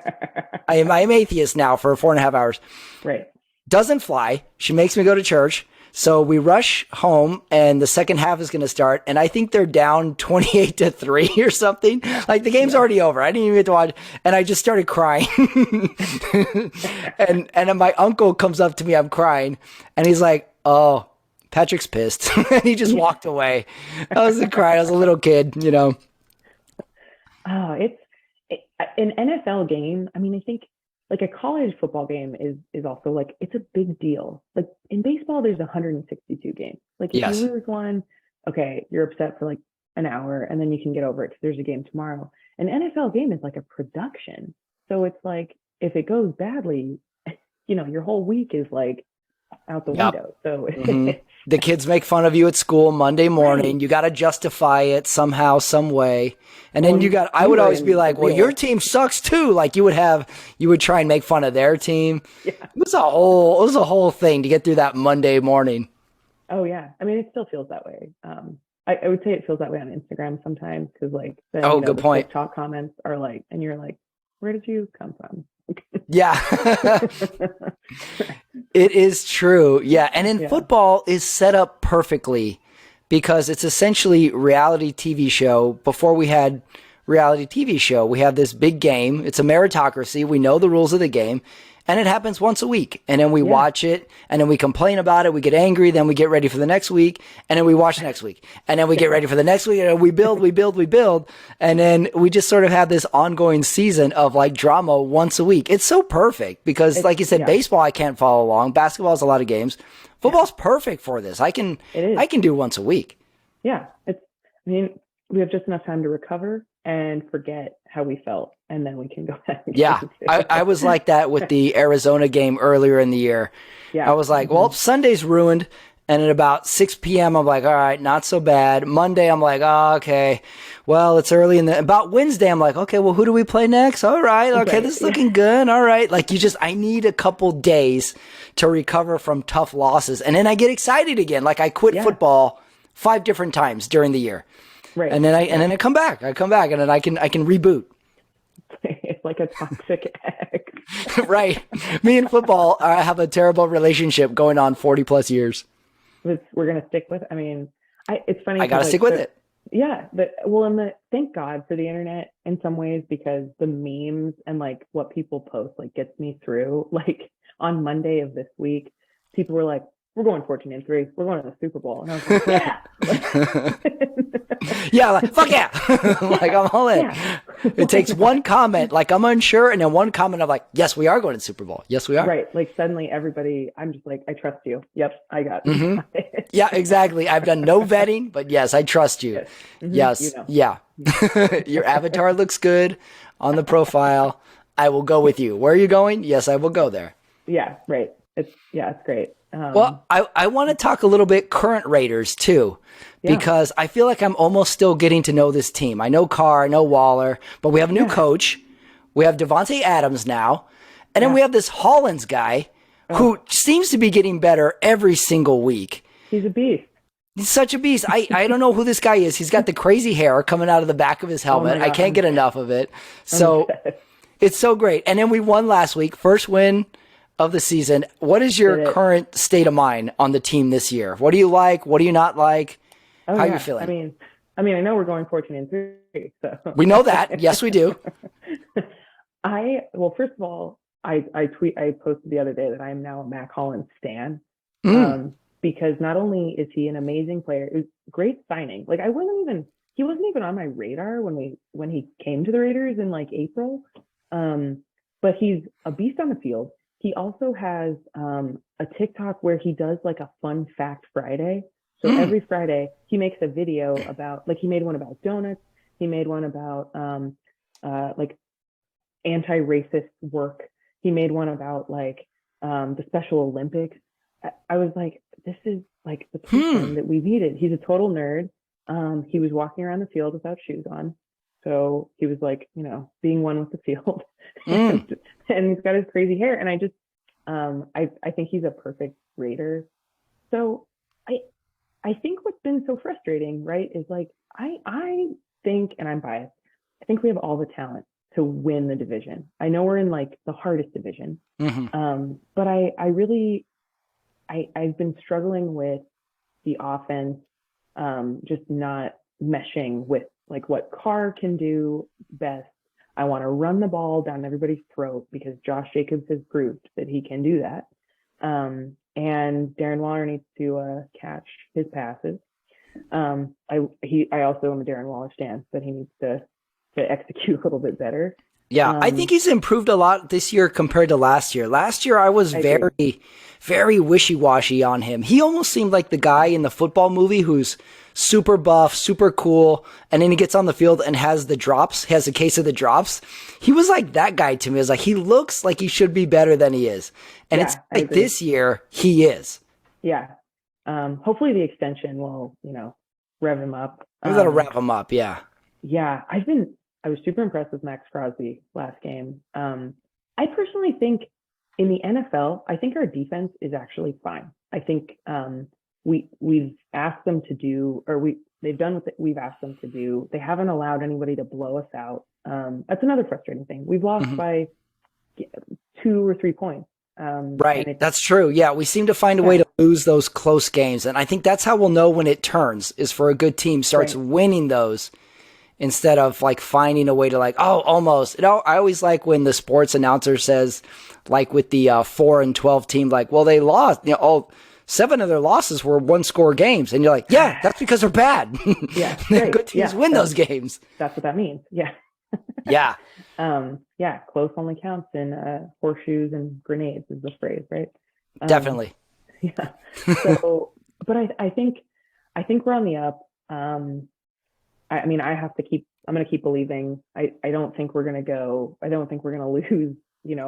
I am atheist now for 4.5 hours. Right. Doesn't fly. She makes me go to church. So we rush home and the second half is going to start. And I think they're down 28-3 or something. Like the game's Yeah. already over. I didn't even get to watch. And I just started crying. and then my uncle comes up to me. I'm crying. And he's like, oh, Patrick's pissed. And he just walked away. I was crying. I was a little kid. Oh, an NFL game. I mean, I think like a college football game is also like it's a big deal. Like in baseball, there's 162 games. Like if you Yes. lose one, okay, you're upset for like an hour, and then you can get over it because there's a game tomorrow. An NFL game is like a production, so it's like if it goes badly, your whole week is like out the Yep. window. So hmm The kids make fun of you at school Monday right. morning. You got to justify it somehow, some way. And Well, then and I we would were always be in the like, well, your real, team sucks too. Like you would try and make fun of their team. yeah. It was a whole thing to get through that Monday morning. Oh yeah. I mean, it still feels that way. I would say it feels that way on Instagram sometimes because like then Oh, you know good the point. TikTok comments are like, and you're like, where did you come from? Yeah. It is true. Yeah. And in Yeah. football is set up perfectly because it's essentially reality TV show. Before we had reality TV show, we have this big game. It's a meritocracy. We know the rules of the game and it happens once a week. And then we Yeah. watch it and then we complain about it. We get angry. Then we get ready for the next week and then we watch the next week and then we get ready for the next week and we build. And then we just sort of have this ongoing season of like drama once a week. It's so perfect because like you said, Yeah. baseball, I can't follow along. Basketball is a lot of games. Yeah. Football's perfect for this. It is. I can do once a week. Yeah. I mean, we have just enough time to recover and forget how we felt, and then we can go back and get Yeah. into I it. was like that with the Arizona game earlier in the year. I Yeah. was like, well, Sunday's ruined. And at about 6 p.m., I'm like, all right, not so bad. Monday, I'm like, oh, okay. Well, it's early in the, about Wednesday, I'm like, okay, well, who do we play next? All right. Okay. Right. This is Yeah. looking good. All right. Like I need a couple days to recover from tough losses. And then I get excited again. Like I quit Yeah. football 5 different times during the year. Right. And then I come back. I come back and then I can reboot. It's like a toxic ex. Right. Me and football have a terrible relationship going on 40 plus years. We're gonna stick with. I mean, it's funny I got to because stick like with it. yeah, but well, and thank God for the internet in some ways because the memes and like what people post like gets me through. Like on Monday of this week, people were like, "We're going 14-3. We're going to the Super Bowl," and I was like, "Yeah." Yeah, like, fuck yeah. Like I'm all in. Yeah. It takes one comment, like I'm unsure, and then one comment of like, yes, we are going to the Super Bowl. Yes, we are. Right. Like suddenly everybody, I'm just like, I trust you. Yep, I got it. Yeah, exactly. I've done no vetting, but yes, I trust you. Yes. You Yes. know. Yeah. Your avatar looks good on the profile. I will go with you. Where are you going? Yes, I will go there. Yeah, right. It's great. Well, I want to talk a little bit current Raiders too, Yeah. because I feel like I'm almost still getting to know this team. I know Carr, I know Waller, but we have a new coach. We have Devontae Adams now, and then we have this Hollins guy who seems to be getting better every single week. He's a beast. He's such a beast. I don't know who this guy is. He's got the crazy hair coming out of the back of his helmet. my I God, can't get enough of it. So it's so great. And then we won last week, first win of the season. What is your current state of mind on the team this year? What do you like? What do you not like? How are you feeling? I mean, I know we're going 14-3, so We know that. Yes, we do. well, first of all, I posted the other day that I am now a Mac Hollins stan. Because not only is he an amazing player, it was great signing. Like he wasn't even on my radar when he came to the Raiders in like April. But he's a beast on the field. He also has a TikTok where he does like a fun fact Friday. So every Friday he makes a video about, like, he made one about donuts. He made one about like anti-racist work. He made one about like the Special Olympics. I was like, this is like the person that we needed. He's a total nerd. He was walking around the field without shoes on. So he was like, being one with the field. and he's got his crazy hair. And I just, I think he's a perfect Raider. So I think what's been so frustrating, right, is like, I think, and I'm biased, I think we have all the talent to win the division. I know we're in like the hardest division. But I've been struggling with the offense, just not meshing with like what Carr can do best. I want to run the ball down everybody's throat because Josh Jacobs has proved that he can do that. And Darren Waller needs to catch his passes. I also am a Darren Waller stan, but he needs to execute a little bit better. Yeah, I think he's improved a lot this year compared to last year. Last year, I was I agree. very, very wishy-washy on him. He almost seemed like the guy in the football movie who's super buff, super cool, and then he gets on the field and has the drops, has a case of the drops. He was like that guy to me. It's like he looks like he should be better than he is. And it's Yeah, I like agree. this year, he is. Yeah. Hopefully the extension will, rev him up. Maybe that'll wrap him up. Yeah. Yeah, I was super impressed with Max Crosby last game. I personally think in the NFL, I think our defense is actually fine. I think we've asked them to do, or they've done what we've asked them to do. They haven't allowed anybody to blow us out. That's another frustrating thing. We've lost Mhm. by 2 or 3 points. And Right. it's That's true. Yeah. We seem to find a way yeah, to lose those close games. And I think that's how we'll know when it turns is for a good team starts right. winning those instead of like finding a way to like, oh, almost. I always like when the sports announcer says, like with the 4-12 team, like, well, they lost, all 7 of their losses were 1-score games. And you're like, yeah, that's because they're bad. Yeah, right. Good teams Yeah, win those games. that's what that means. Yeah. Yeah, Yeah, close only counts in horseshoes and grenades is the phrase, right? Um, definitely. yeah. So, but I think we're on the up. I mean, I'm going to keep believing. I don't think we're going to go. I don't think we're going to lose,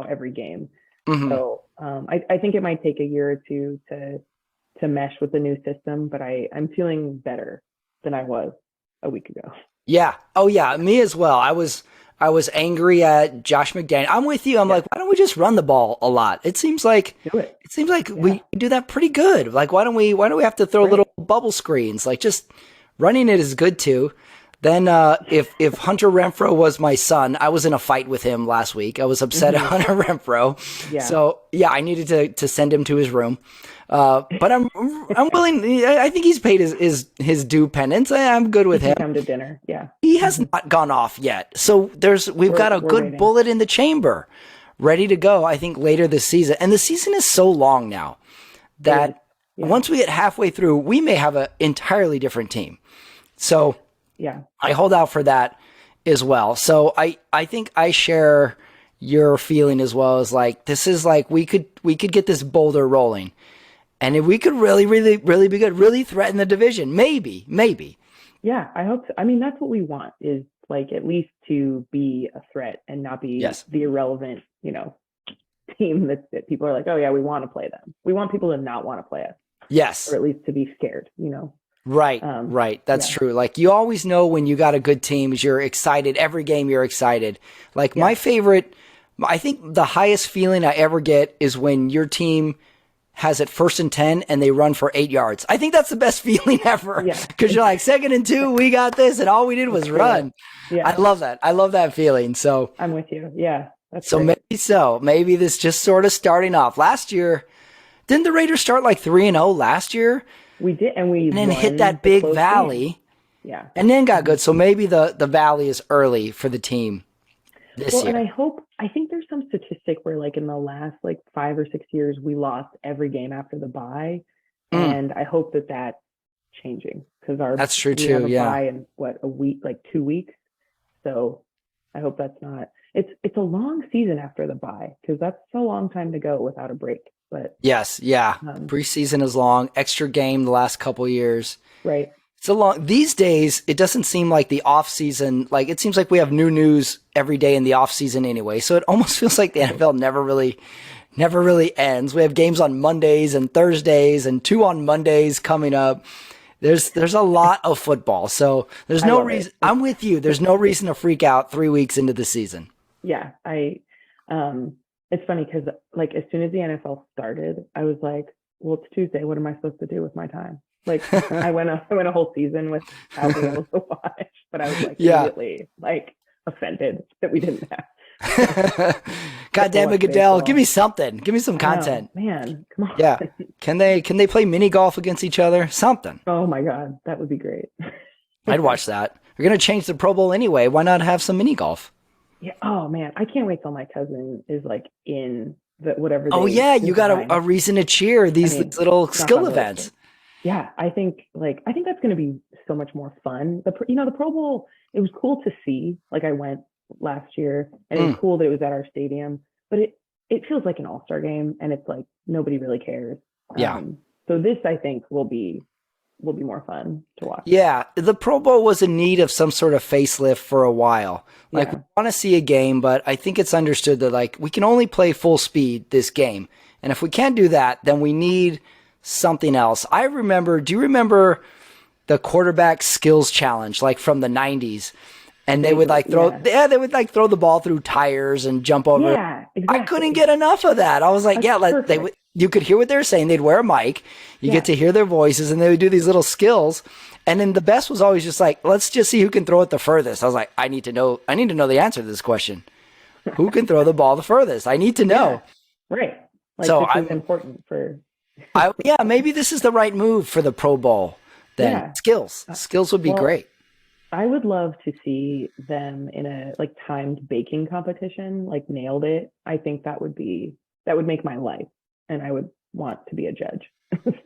every game. Hmm. So, I think it might take a year or two to mesh with the new system, but I'm feeling better than I was a week ago. Yeah. Oh yeah. Me as well. I was angry at Josh McDaniel. I'm with you. I'm Yeah, like, why don't we just run the ball a lot? do it. It seems like Yeah, we do that pretty good. Like, why do we have to throw right. little bubble screens? Like, just running it is good too. Then, if Hunter Renfro was my son, I was in a fight with him last week. I was upset at Hmm. Hunter Renfro, Yeah. so yeah, I needed to send him to his room. But I'm willing. I think he's paid his due penance. I'm good He with can him. come to dinner. Yeah. He has Hmm. not gone off yet. So we've got a We're good waiting. bullet in the chamber, ready to go. I think later this season, and the season is so long now It is. that Yeah. once we get halfway through, we may have an entirely different team. So Yeah. I hold out for that as well. So I think I share your feeling as well as like this is like we could get this boulder rolling. And if we could really, really, really be good, really threaten the division, maybe. Yeah. I hope so. I mean, that's what we want is like at least to be a threat and not be Yes. the irrelevant, team that people are like, oh yeah, we want to play them. We want people to not want to play us, or Yes. at least to be scared. Right, Um, right. That's yeah. true. Like you always know when you got a good team, you're excited. Every game you're excited. Like my Yeah. favorite, I think the highest feeling I ever get is when your team has it 1st and 10 and they run for 8 yards. I think that's the best feeling ever Yeah. because you're like 2nd and 2, we got this, and all we did Let's was do it. run. I Yeah. love that. I love that feeling. So, I'm with you. Yeah. That's so great. maybe so. Maybe this just sort of starting off. Last year, didn't the Raiders start like 3-0 last year We did, and we and then hit won that the big close game. valley? Yeah. And then got Hmm. good. So maybe the valley is early for the team this Well, year. and I think there's some statistic where like in the last like 5 or 6 years, we lost every game after the bye. Mm, And I hope that that's changing because that's true we have too. a Yeah. bye in what, a week, like 2 weeks. So I hope that's not, it's a long season after the bye because that's a long time to go without a break. But, Yes. Yeah. um, Preseason is long. Extra game the last couple years. right. It's a long. These days, it doesn't seem like the off season. Like it seems like we have new news every day in the off season anyway. So it almost feels like the Right. NFL never really ends. We have games on Mondays and Thursdays, and 2 on Mondays coming up. There's a lot of football. So there's I no love reason. it. I'm with you. There's no reason to freak out 3 weeks into the season. Yeah, it's funny because like as soon as the NFL started, I was like, well, it's Tuesday. What am I supposed to do with my time? Like I went a whole season without being able to watch, but I was like Yeah. immediately like offended that we didn't have God to damn it, watch Goodell. Give me baseball. something. Give me some I know, content. man, come on. Yeah. Can they play mini golf against each other? Something. Oh my God, that would be great. I'd watch that. We're gonna change the Pro Bowl anyway. Why not have some mini golf? Yeah. Oh man, I can't wait till my cousin is like in the whatever Oh they yeah, you got a design. reason to cheer I these mean, little knock skill on wood. events. Yeah, I think that's going to be so much more fun. The Pro Bowl, it was cool to see. Like I went last year, and it was Mm, cool that it was at our stadium. But it feels like an all-star game, and it's like nobody really cares. yeah. So this, I think, will be more fun to watch. Yeah, the Pro Bowl was in need of some sort of facelift for a while. Like, we Yeah, want to see a game, but I think it's understood that, like, we can only play full speed this game. And if we can't do that, then we need something else. Do you remember the quarterback skills challenge, like from the 90s? And they would like throw, yeah, yeah, they would like throw the ball through tires and jump over. yeah, I couldn't exactly. get enough of that. I was like, That's yeah, like they would, perfect. you could hear what they were saying. They'd wear a mic. You get Yeah, to hear their voices, and they would do these little skills. And then the best was always just like, let's just see who can throw it the furthest. I was like, I need to know the answer to this question. Who can throw the ball the furthest? I need to yeah, know. right. Like So this is important for. yeah, maybe this is the right move for the Pro Bowl. Then Yeah. skills would be Well, great. I would love to see them in a like timed baking competition, like nailed it. I think that would make my life, and I would want to be a judge.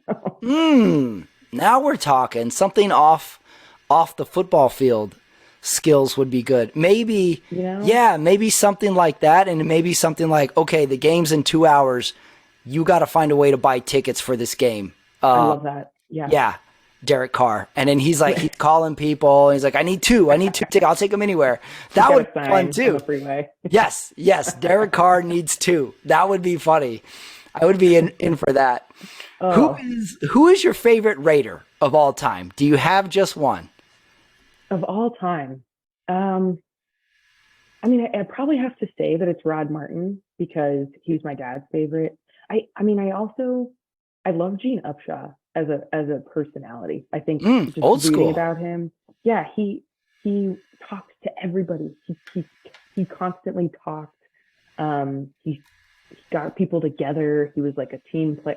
So, Now we're talking something off the football field. Skills would be good. Maybe, you know, yeah, maybe something like that, and maybe something like, okay, the game's in 2 hours. You got to find a way to buy tickets for this game. I love that. Yeah. Yeah, Derek Carr, and then he's like, he's calling people, and he's like, I need two tickets. I'll take them anywhere. That Get would a be fun sign on too. the freeway. Yes, Derek Carr needs two. That would be funny. I would be in for that. Oh, Who is your favorite Raider of all time? Do you have just one? of all time. Um, I mean, I probably have to say that it's Rod Martin because he's my dad's favorite. I mean, I love Gene Upshaw as a personality. I think just Old reading school. about him, yeah, he talks to everybody. He constantly talked. He got people together. He was like a team play.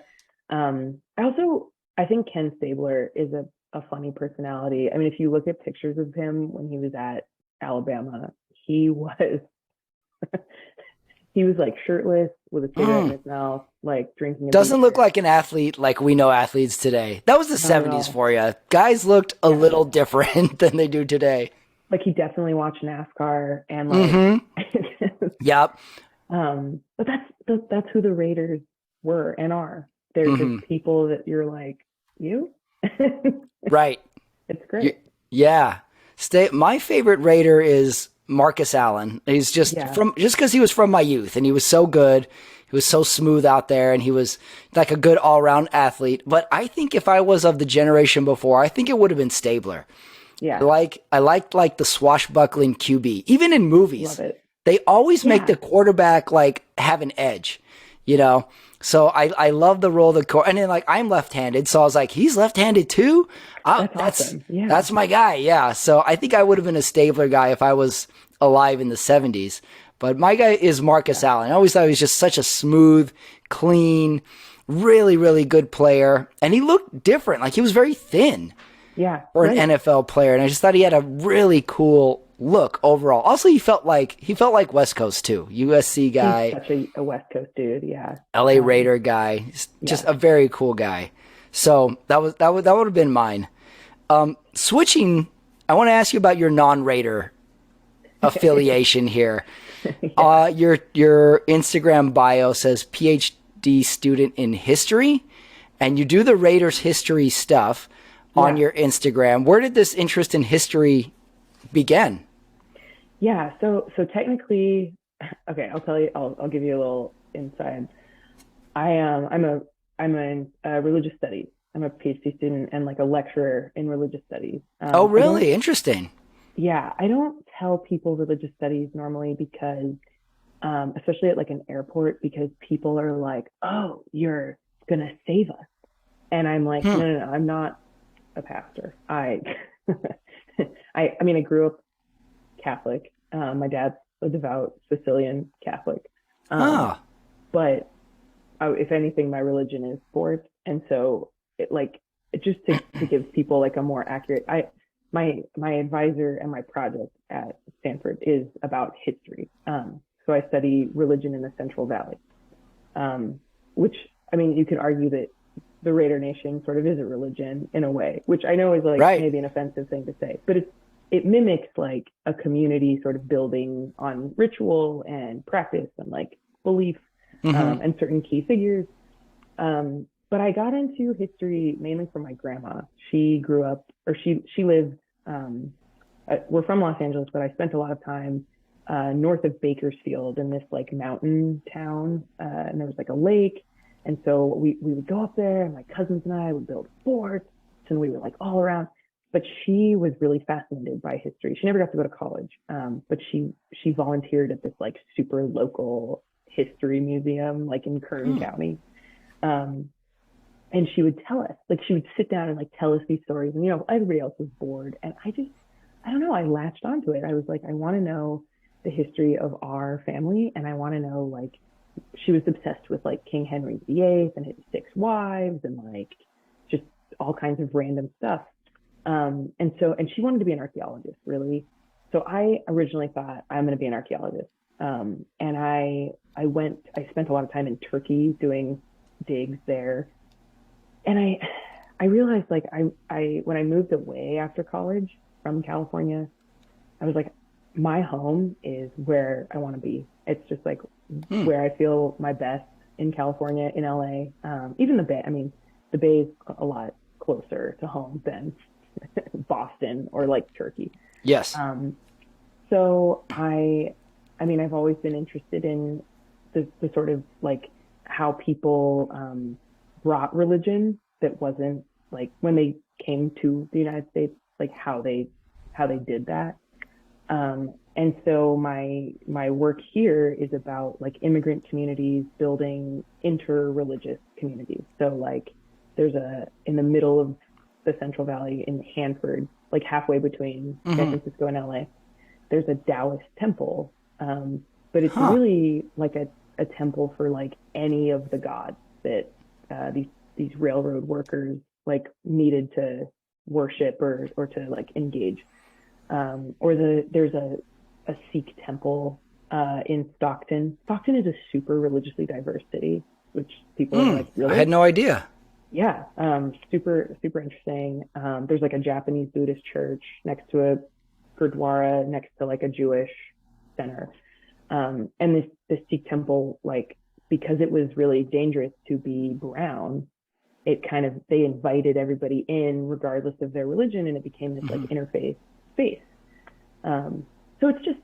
I think Ken Stabler is a funny personality. I mean, if you look at pictures of him when he was at Alabama, he was he was like shirtless with a cigarette in Mm. his mouth, like drinking a Doesn't look beer. like an athlete like we know athletes today. That was the Not at 70s all. for you. Guys looked a Yeah. little different than they do today. Like he definitely watched NASCAR and like Mm-hmm. Yep. but that's who the Raiders were and are. They're just Mm-hmm. people that you're like, you? Right. It's Y- great. Yeah. My favorite Raider is Marcus Allen. He's Yeah. just because he was from my youth and he was so good. He was so smooth out there and he was like a good all around athlete. But I think if I was of the generation before, I think it would have been Stabler. Yeah. I liked like the swashbuckling QB. Even in Love movies, it. they always make Yeah. the quarterback like have an edge, you know? So I love the role of the core. And then like I'm left-handed, so I was like, he's left-handed too? That's awesome. Yeah. That's my guy, yeah. So I think I would have been a Stabler guy if I was alive in the 70s. But my guy is Marcus Allen. I always thought he was just such a smooth, clean, really, really good player. And he looked different. Like he was very thin Yeah. for an Right. NFL player, and I just thought he had a really cool look overall. Also, he felt like West Coast too, USC He's guy, such a West Coast dude. Yeah. LA Raider guy, just Yeah. a very cool guy. So that would have been mine. Switching, I want to ask you about your non-Raider affiliation here. Your Instagram bio says PhD student in history, and you do the Raiders history stuff on Yeah. your Instagram. Where did this interest in history begin? Yeah. So technically, okay, I'll tell you. I'll give you a little inside. I'm in religious studies. I'm a PhD student and like a lecturer in religious studies. Oh, I don't. really? Interesting. Yeah, I don't tell people religious studies normally because, especially at like an airport, because people are like, "Oh, you're gonna save us," and I'm like, "No, Hmm. no, no, I'm not a pastor. I mean, I grew up Catholic. My dad's a devout Sicilian Catholic. Um, Ah, but if anything, my religion is sports, and so it like it just to give people like a more accurate. My advisor and my project at Stanford is about history. So I study religion in the Central Valley, which I mean, you could argue that the Raider Nation sort of is a religion in a way, which I know is like right. maybe an offensive thing to say, but it mimics like a community sort of building on ritual and practice and like belief, Mm-hmm. and certain key figures. But I got into history mainly from my grandma. She grew up, or she lived. We're from Los Angeles, but I spent a lot of time north of Bakersfield in this like mountain town, and there was like a lake, and so we would go up there, and my cousins and I would build forts, and we were like all around. But she was really fascinated by history. She never got to go to college, but she volunteered at this like super local history museum, like in Kern Mm. County. Um, and she would tell us, like she would sit down and like tell us these stories, and everybody else was bored, and I don't know, I latched onto it. I was like, I want to know the history of our family, and I want to know, like, she was obsessed with like King Henry VIII and his six wives and like just all kinds of random stuff. And she wanted to be an archaeologist, really. So I originally thought I'm going to be an archaeologist. And I spent a lot of time in Turkey doing digs there. And I realized like when I moved away after college from California, I was like, my home is where I want to be. It's just like Mm. where I feel my best in California, in LA, even the Bay. I mean, the Bay is a lot closer to home than Boston or like Turkey. Yes. Um, so I mean, I've always been interested in the sort of like how people brought religion that wasn't like when they came to the United States, like how they did that. And so my work here is about like immigrant communities building interreligious communities. So like there's a in the middle of the Central Valley in Hanford, like halfway between San Mm-hmm. Francisco and LA, there's a Taoist temple. But it's Huh. really like a temple for like any of the gods that these railroad workers like needed to worship or to like engage. There's a Sikh temple in Stockton. Stockton is a super religiously diverse city, which people are Mm. like, I had really? no idea. Yeah, super interesting. There's like a Japanese Buddhist church next to a gurdwara next to like a Jewish center. And this Sikh temple, like because it was really dangerous to be brown, it kind of they invited everybody in regardless of their religion, and it became this like Mm-hmm. interfaith space. So it's just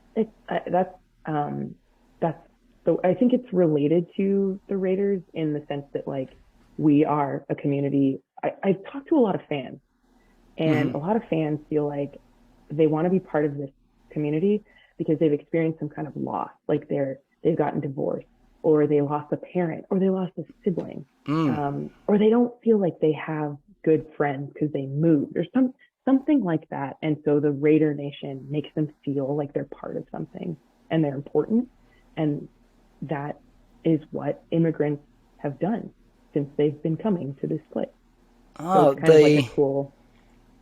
that's so I think it's related to the Raiders in the sense that like we are a community. I've talked to a lot of fans, and Mm-hmm. a lot of fans feel like they want to be part of this community because they've experienced some kind of loss, like they've gotten divorced, or they lost a parent, or they lost a sibling, Mm. or they don't feel like they have good friends because they moved, or something like that. And so the Raider Nation makes them feel like they're part of something and they're important, and that is what immigrants have done since they've been coming to this place. So Oh, it's kind of like a the cool,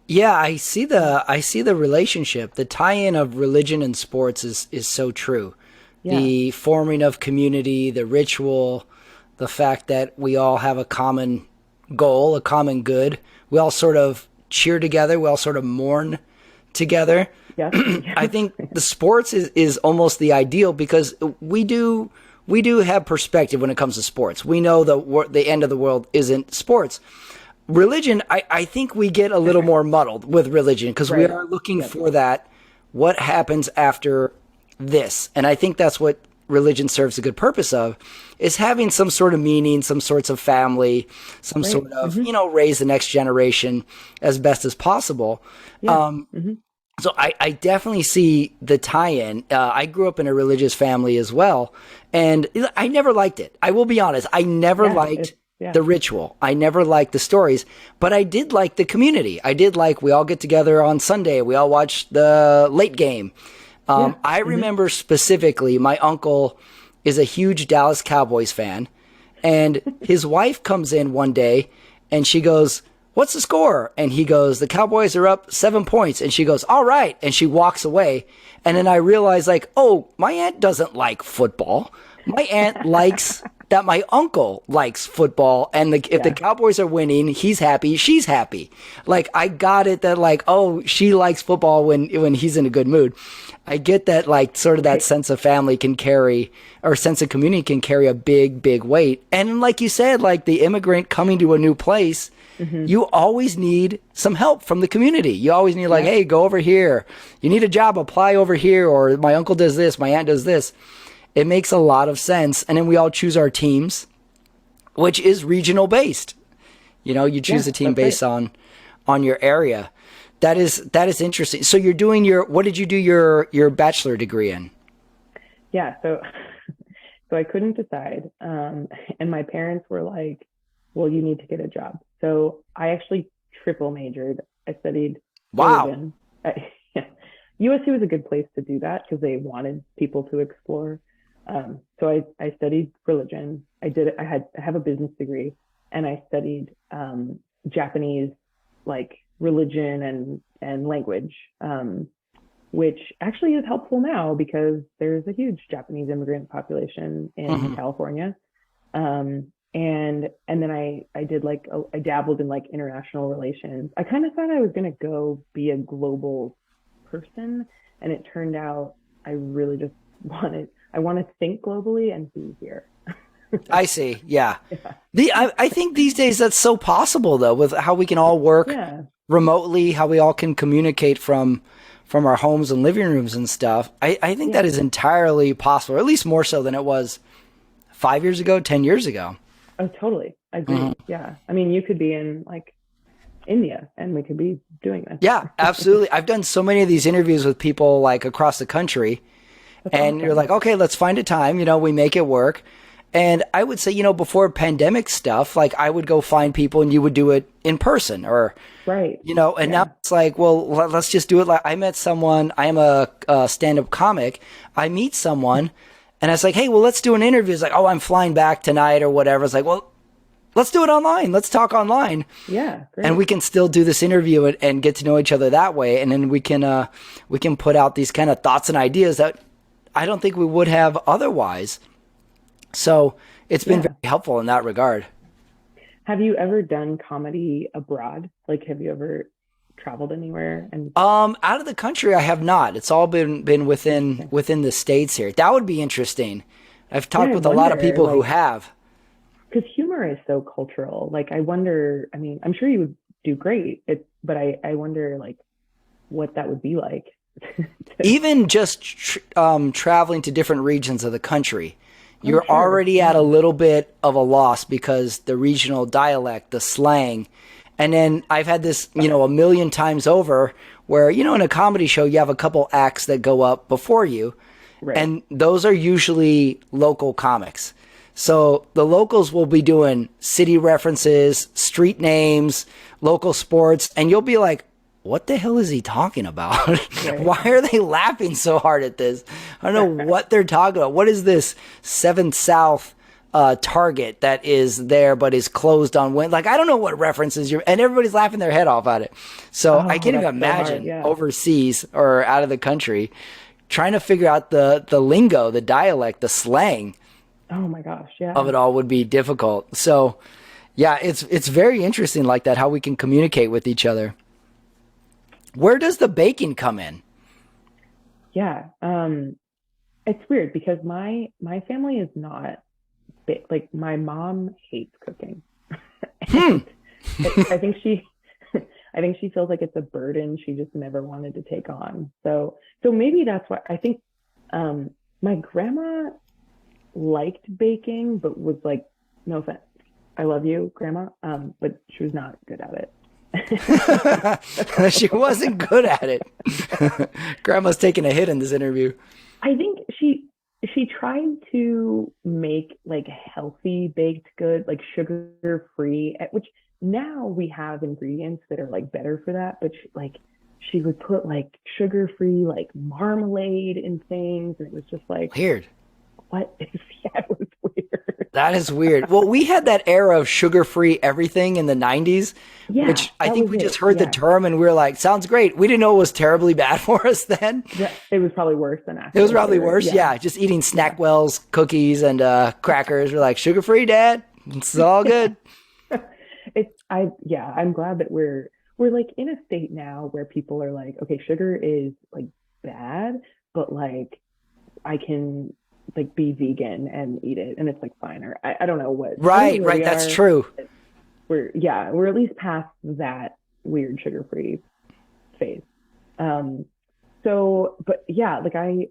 yeah, I see the relationship. The tie-in of religion and sports is so true. yeah, The forming of community, the ritual, the fact that we all have a common goal, a common good. We all sort of cheer together, we all sort of mourn together. yes, I yes, think the sports is almost the ideal because we do have perspective when it comes to sports. We know the end of the world isn't sports. Religion, I think we get a little more muddled with religion because we right, are looking yep, for that what happens after this. And I think that's what religion serves a good purpose of is having some sort of meaning, some sorts of family, some right, sort of, mm-hmm, raise the next generation as best as possible. yeah, mm-hmm, So I definitely see the tie-in. I grew up in a religious family as well, and I never liked it. I will be honest. I never yeah, liked it's yeah, the ritual. I never liked the stories, but I did like the community. I did like we all get together on Sunday. We all watch the late game. yeah, I mm-hmm, remember specifically my uncle is a huge Dallas Cowboys fan, and his wife comes in one day and she goes, "What's the score?" And he goes, "The Cowboys are up 7 points." And she goes, "All right." And she walks away. And then I realized, like, oh, my aunt doesn't like football. My aunt likes that my uncle likes football, and if the Yeah. Cowboys are winning, he's happy, she's happy. Like, I got it that, like, oh, she likes football when he's in a good mood. I get that, like, sort of that Right. sense of family can carry, or sense of community can carry a big, big weight. And like you said, like the immigrant coming to a new place, Hmm. you always need some help from the community. You always need, like, Yeah. hey, go over here. You need a job, apply over here. Or my uncle does this, my aunt does this. It makes a lot of sense. And then we all choose our teams, which is regional based. You choose Yeah, a team that's right. based on your area. That is interesting. So you're doing what did you do your bachelor degree in? Yeah. So, so I couldn't decide. And my parents were like, well, you need to get a job. So I actually triple majored. I studied Wow. religion. Yeah. USC was a good place to do that because they wanted people to explore. So I studied religion. I have a business degree, and I studied Japanese, like religion and language, which actually is helpful now because there's a huge Japanese immigrant population in Hmm. California. And then I did like I dabbled in like international relations. I kind of thought I was gonna go be a global person, and it turned out I really just I want to think globally and be here. I see. Yeah. Yeah. I think these days that's so possible though, with how we can all work Yeah. remotely, how we all can communicate from our homes and living rooms and stuff. I think that Yeah. is entirely possible, or at least more so than it was 5 years ago, 10 years ago. Oh, totally. I Hmm. agree. Yeah. I mean, you could be in like India and we could be doing Yeah, this. absolutely. I've done so many of these interviews with people like across the country, That's and you're awesome. like, okay, let's find a time. We make it work. And I would say, before pandemic stuff, like I would go find people and you would do it in person, or Right. and now Yeah. it's like, well, let's just do it. Like I met someone, I am a stand-up comic. I meet someone and I was like, hey, well, let's do an interview. It's like, oh, I'm flying back tonight or whatever. It's like, well, let's do it online. Let's talk online. Yeah. And we Great. can still do this interview and get to know each other that way. And then we can put out these kind of thoughts and ideas that I don't think we would have otherwise. So it's been very Yeah. helpful in that regard. Have you ever done comedy abroad? Like, have you ever traveled anywhere? And Out of the country, I have not. It's all been within interesting. within the states here. That would be interesting. I've Yeah, talked I with a lot of wonder, people who like, have. because humor is so cultural. Like, I wonder, I mean, I'm sure you would do great. But I wonder, like, what that would be like. to, Even just traveling to different regions of the country, oh, you're sure. already at a Yeah. little bit of a loss because the regional dialect, the slang. And then I've had this, a million times over where, in a comedy show, you have a couple acts that go up before you, Right. and those are usually local comics. So the locals will be doing city references, street names, local sports, and you'll be like, what the hell is he talking about? Right. Why are they laughing so hard at this? I don't know what they're talking about. What is this 7th South Target that is there but is closed on Wednesday? Like, I don't know what references you're, and everybody's laughing their head off at it. So I Oh, can't even that's so hard. imagine Yeah. overseas or out of the country trying to figure out the lingo, the dialect, the slang Oh my gosh. of Yeah. it all would be difficult. So yeah, it's very interesting like that, how we can communicate with each other. Where does the baking come in? Yeah. It's weird because my family is not like my mom hates cooking, Hmm. and I think she I think she feels like it's a burden she just never wanted to take on. So maybe that's why I think my grandma liked baking, but was like, no offense, I love you, grandma, but she was not good at it. She wasn't good at it. Grandma's taking a hit in this interview. I think she tried to make like healthy baked good, like sugar free, which now we have ingredients that are like better for that. But she would put like sugar free like marmalade in things, and it was just like, Weird. what is, yeah, it was weird. That is weird. Well, we had that era of sugar-free everything in the 90s, Yeah, which I that think was we just it. heard the Yeah. term and we were like, sounds great. We didn't know it was terribly bad for us then. It was probably worse than It was actual probably sugar. worse. Yeah. Just eating Snackwell's cookies and crackers. We're like, sugar-free, Dad. It's all good. I'm glad that we're like in a state now where people are like, okay, sugar is like bad, but like I can like be vegan and eat it and it's like fine. Or I don't know what. Right, right. That's true. We're at least past that weird sugar-free phase. But yeah, like I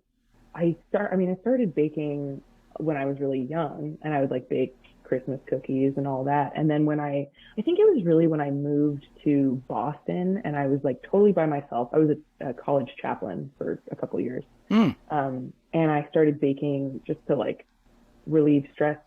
started baking when I was really young, and I would like bake Christmas cookies and all that. And then I think it was really when I moved to Boston and I was like totally by myself. I was a college chaplain for a couple of years. And I started baking just to like relieve stress.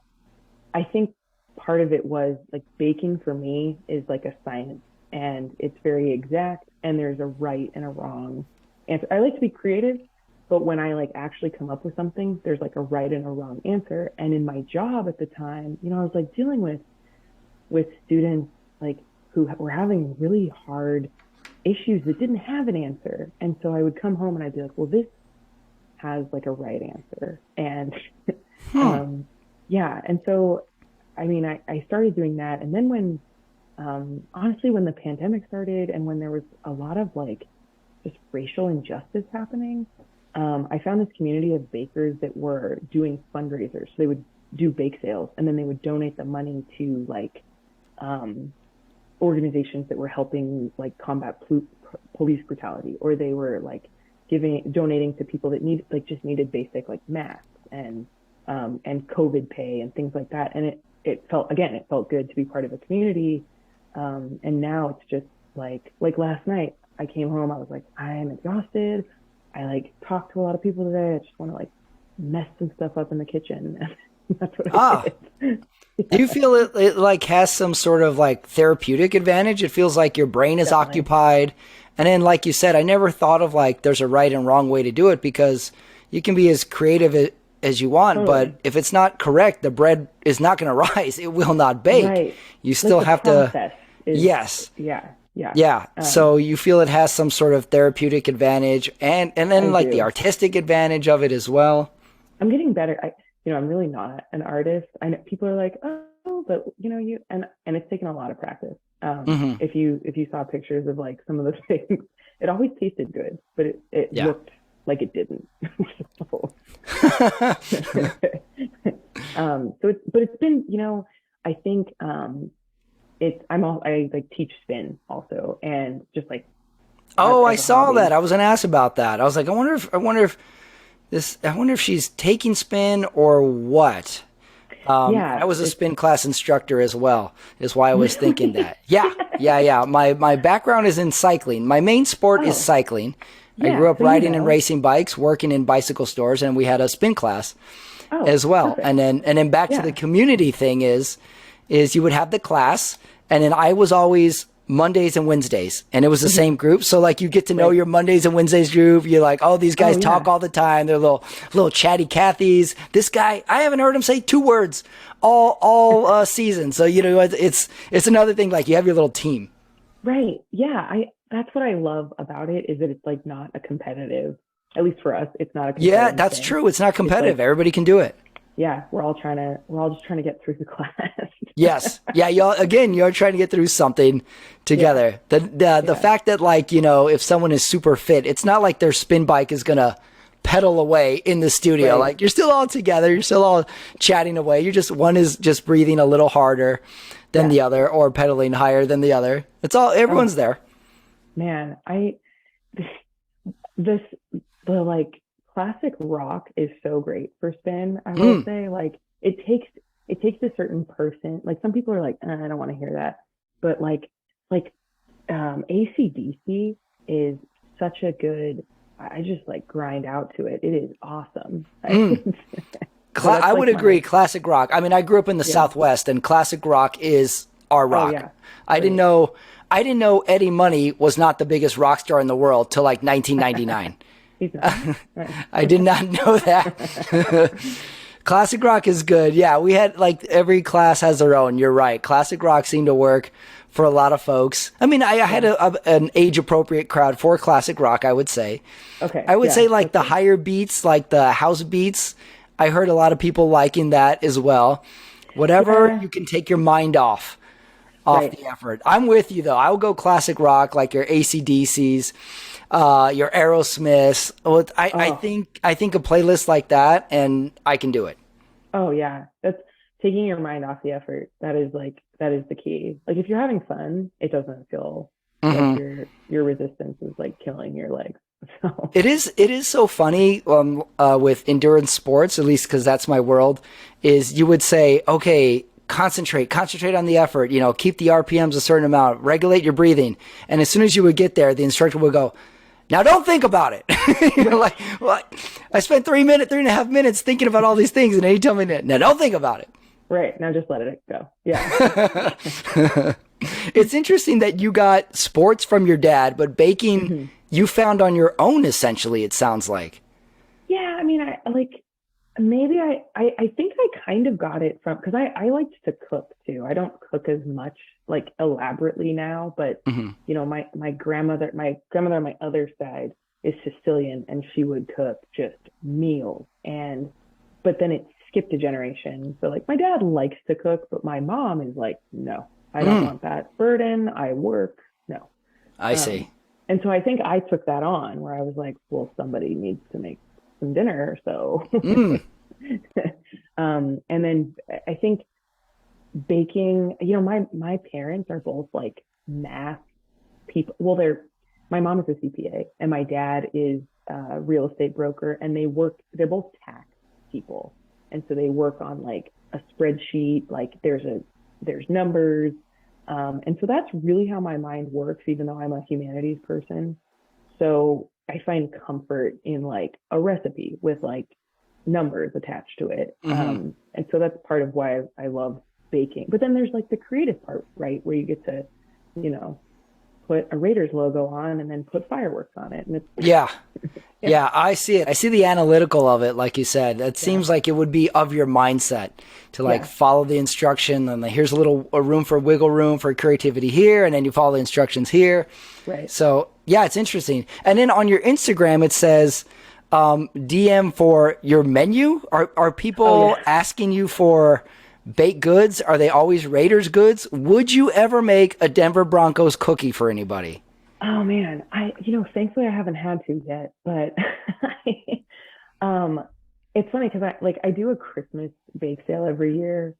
I think part of it was like baking for me is like a science, and it's very exact, and there's a right and a wrong answer. I like to be creative, but when I like actually come up with something, there's like a right and a wrong answer. And in my job at the time, I was like dealing with students like who were having really hard issues that didn't have an answer. And so I would come home and I'd be like, well, this has like a right answer. And and so I started doing that. And then when honestly, when the pandemic started and when there was a lot of like just racial injustice happening, I found this community of bakers that were doing fundraisers. So they would do bake sales and then they would donate the money to like organizations that were helping like combat police brutality, or they were like donating to people that just needed basic like masks and COVID pay and things like that. And it felt good to be part of a community. And now it's just like last night I came home, I was like, I'm exhausted. I like talked to a lot of people today. I just want to like mess some stuff up in the kitchen. That's what I did. Do you feel it like has some sort of like therapeutic advantage? It feels like your brain is Definitely. occupied. And then, like you said, I never thought of like there's a right and wrong way to do it, because you can be as creative as you want, but if it's not correct, the bread is not going to rise. It will not bake. Right. You still have to. Yes. Yeah. Yeah. So you feel it has some sort of therapeutic advantage, and then like the artistic advantage of it as well. I'm getting better. I'm really not an artist. I know people are like, oh, but and it's taken a lot of practice. If you saw pictures of like some of the things, it always tasted good, but it looked like it didn't. It's been, I think, I like teach spin also, and just like, I saw that. I was gonna ask about that. I was like, I wonder if she's taking spin or what. I was a spin class instructor as well, is why I was thinking that. Yeah. My background is in cycling. My main sport is cycling. I grew up riding and racing bikes, working in bicycle stores, and we had a spin class as well. Perfect. And then back to the community thing is you would have the class, and then I was always Mondays and Wednesdays, and it was the same group. So like you get to know your Mondays and Wednesdays group. You're like, oh, these guys talk all the time. They're little chatty Cathys. This guy, I haven't heard him say 2 words all season. So it's another thing. Like you have your little team. Right. Yeah. That's what I love about it, is that it's like not a competitive. At least for us, it's not a competitive. Yeah, that's true. It's not competitive. Everybody can do it. Yeah, we're all just trying to get through the class. Yes. Yeah, you're trying to get through something together. Yeah. The fact that like, if someone is super fit, it's not like their spin bike is going to pedal away in the studio. Right. Like you're still all together, you're still all chatting away. One is just breathing a little harder than the other, or pedaling higher than the other. Everyone's there. Man, the like classic rock is so great for spin. I will say, like it takes a certain person. Like some people are like, I don't want to hear that, but like AC/DC is such a good. I just like grind out to it. It is awesome. I would agree. Classic rock. I mean, I grew up in the Southwest, and classic rock is our rock. Oh, yeah. I didn't know Eddie Money was not the biggest rock star in the world till like 1999. I did not know that. Classic rock is good. Yeah, we had like every class has their own. You're right. Classic rock seemed to work for a lot of folks. I mean, I had an age appropriate crowd for classic rock, I would say. Okay. I would Yeah. say like That's the good. higher beats, like the house beats. I heard a lot of people liking that as well. Whatever Yeah. you can take your mind off Right. the effort. I'm with you though. I would go classic rock like your AC/DCs, your Aerosmiths. Well, Oh. I think a playlist like that, and I can do it. Oh yeah. That's taking your mind off the effort. That is the key. Like if you're having fun, it doesn't feel like Hmm. your resistance is like killing your legs. So It is so funny with endurance sports, at least because that's my world. Is you would say, okay, concentrate on the effort. You know, keep the RPMs a certain amount, regulate your breathing, and as soon as you would get there, the instructor would go, "Now don't think about it." You're like, "What? I spent 3.5 minutes thinking about all these things, and then you tell me that. Now don't think about it." right. Now just let it go. Yeah. It's interesting that you got sports from your dad, but baking Mhm. you found on your own. Essentially, it sounds like. Yeah, I mean, I like maybe I think I kind of got it from because I liked to cook too. I don't cook as much like elaborately now, but Hmm. you know, my grandmother on my other side is Sicilian and she would cook just meals and but then it skipped a generation. So like my dad likes to cook, but my mom is like, no, I don't Mm, want that burden. I work. No. I Um, see. and so I think I took that on where I was like, well, somebody needs to make some dinner. So, Mm, and then I think baking, you know, my parents are both like math people. Well, my mom is a CPA and my dad is a real estate broker and they're both tax people. And so they work on like a spreadsheet, like there's numbers. And so that's really how my mind works, even though I'm a humanities person. So I find comfort in like a recipe with like numbers attached to it. hmm. And so that's part of why I love baking. But then there's like the creative part, right? Where you get to, you know, put a Raiders logo on and then put fireworks on it. And it's, Yeah. yeah, Yeah, I see it. I see the analytical of it, like you said. It yeah, seems like it would be of your mindset to like yeah, follow the instruction and like, here's a room for wiggle room for creativity here, and then you follow the instructions here. right. So yeah, it's interesting. And then on your Instagram, it says DM for your menu. Are Oh, people yeah. asking you for baked goods? Are they always Raiders goods? Would you ever make a Denver Broncos cookie for anybody? Oh, man. Thankfully I haven't had to yet, but um, it's funny because I do a Christmas bake sale every year.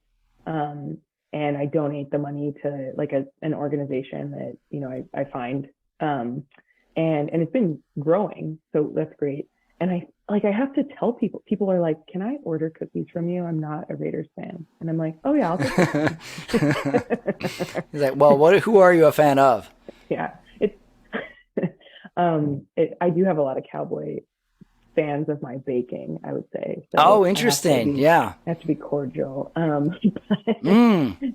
Um, and I donate the money to like an organization that, you know, I find. Um, and it's been growing. So that's great. And I have to tell people are like, can I order cookies from you? I'm not a Raiders fan. And I'm like, oh yeah, I'll take cookies. He's like, well, who are you a fan of? Yeah. It's, I do have a lot of cowboy fans of my baking, I would say. Oh, So interesting. Yeah. I have to be cordial. Mm.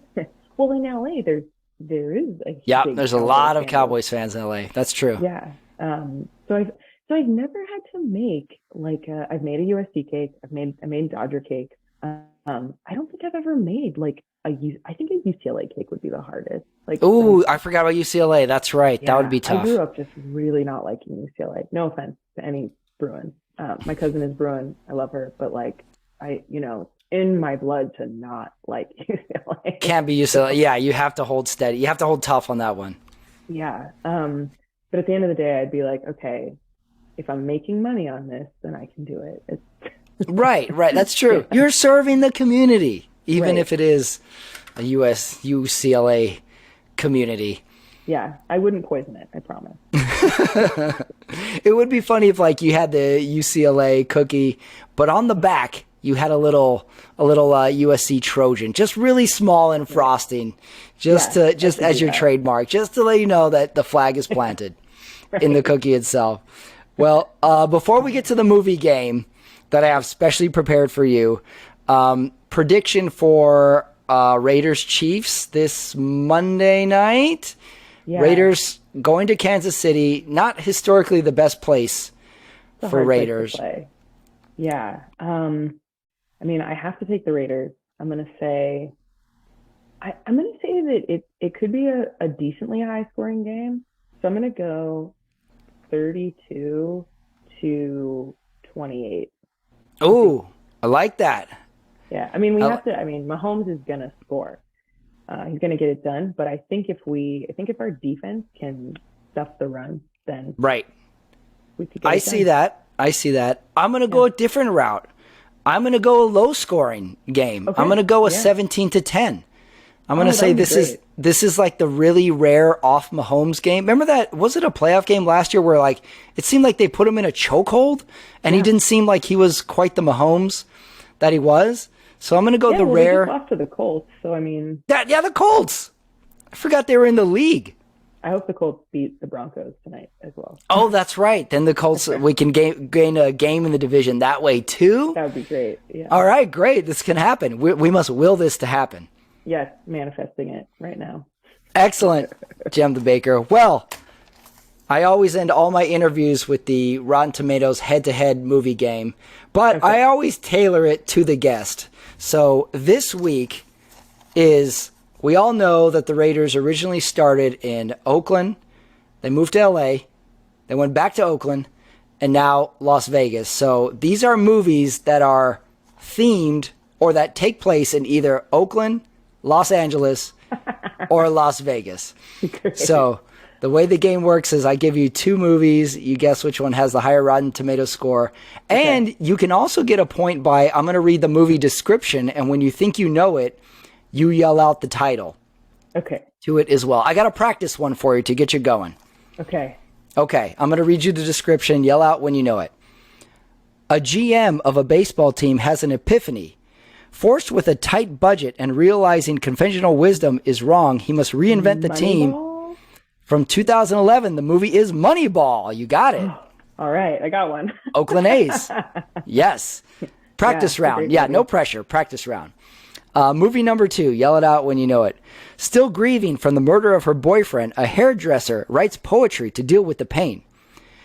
Well, in LA, there is a Yeah, big there's a cowboy lot of fan base. Cowboys fans in LA. That's true. Yeah. So I've never had to make like I've made a USD cake. I made Dodger cake. I don't think I've ever made like I think a UCLA cake would be the hardest. Like Ooh, I forgot about UCLA. That's right. That would yeah, be I grew tough. up just really not liking UCLA. No offense to any Bruin. My cousin is Bruin. I love her, but like in my blood to not like UCLA. Can't be UCLA. So Yeah, you have to hold steady. You have to hold tough on that one. yeah. But at the end of the day, I'd be like, okay, if I'm making money on this, then I can do it. Right, right. That's Yeah, true. You're serving the community, even right. if it is a UCLA community. Yeah, I wouldn't poison it. I promise. It would be funny if like you had the UCLA cookie, but on the back you had a little USC Trojan, just really small in Right. frosting, Yeah, I just should as do your that. trademark, just to let you know that the flag is planted in the Right. cookie itself. Well, before we get to the movie game that I have specially prepared for you, prediction for Raiders Chiefs this Monday night. Yeah, Raiders going to Kansas City, not historically the best place it's a for hard place to Raiders. play. Yeah. I mean, I have to take the Raiders. I'm gonna say I'm gonna say that it could be a decently high scoring game. So I'm gonna go 32 to 28. I think, Oh, I like that. yeah. I mean, we I, have to. I mean, Mahomes is gonna score. He's gonna get it done. But I think if our defense can stuff the run, then right. we could get I it see done. that. I see that. I'm going to Yeah. go a different route. I'm going to go a low scoring game. I'm Okay. going to go a Yeah. 17 to 10. I'm going to Oh, that say would be great. this is like the really rare off Mahomes game. Remember that? Was it a playoff game last year where like it seemed like they put him in a chokehold and he Yeah. didn't seem like he was quite the Mahomes that he was? So I'm going to go Yeah. the Well, they just rare. lost to the Colts, so I mean, The Colts. I forgot they were in the league. I hope the Colts beat the Broncos tonight as well. Oh, that's right. Then the Colts, we can gain a game in the division that way too. That would be great. Yeah. All right, great. This can happen. We must will this to happen. Yes, manifesting it right now. Excellent, Jem the Baker. Well, I always end all my interviews with the Rotten Tomatoes head-to-head movie game, but Okay. I always tailor it to the guest. So this week is, we all know that the Raiders originally started in Oakland. They moved to LA. They went back to Oakland and now Las Vegas. So these are movies that are themed or that take place in either Oakland, Los Angeles, or Las Vegas. So the way the game works is I give you two movies. You guess which one has the higher Rotten Tomato score. And you can also get a point by, I'm going to read the movie description. And when you think you know it, you yell out the title Okay. to it as well. I got to practice one for you to get you going. Okay. Okay, I'm going to read you the description. Yell out when you know it. A GM of a baseball team has an epiphany. Forced with a tight budget and realizing conventional wisdom is wrong, he must reinvent the team. Moneyball? From 2011, the movie is Moneyball. You got it. All right, I got one. Oakland A's. Yes. Practice Yeah, it's a round. great Yeah, movie. no pressure. Practice round. Movie number 2. Yell it out when you know it. Still grieving from the murder of her boyfriend, a hairdresser writes poetry to deal with the pain.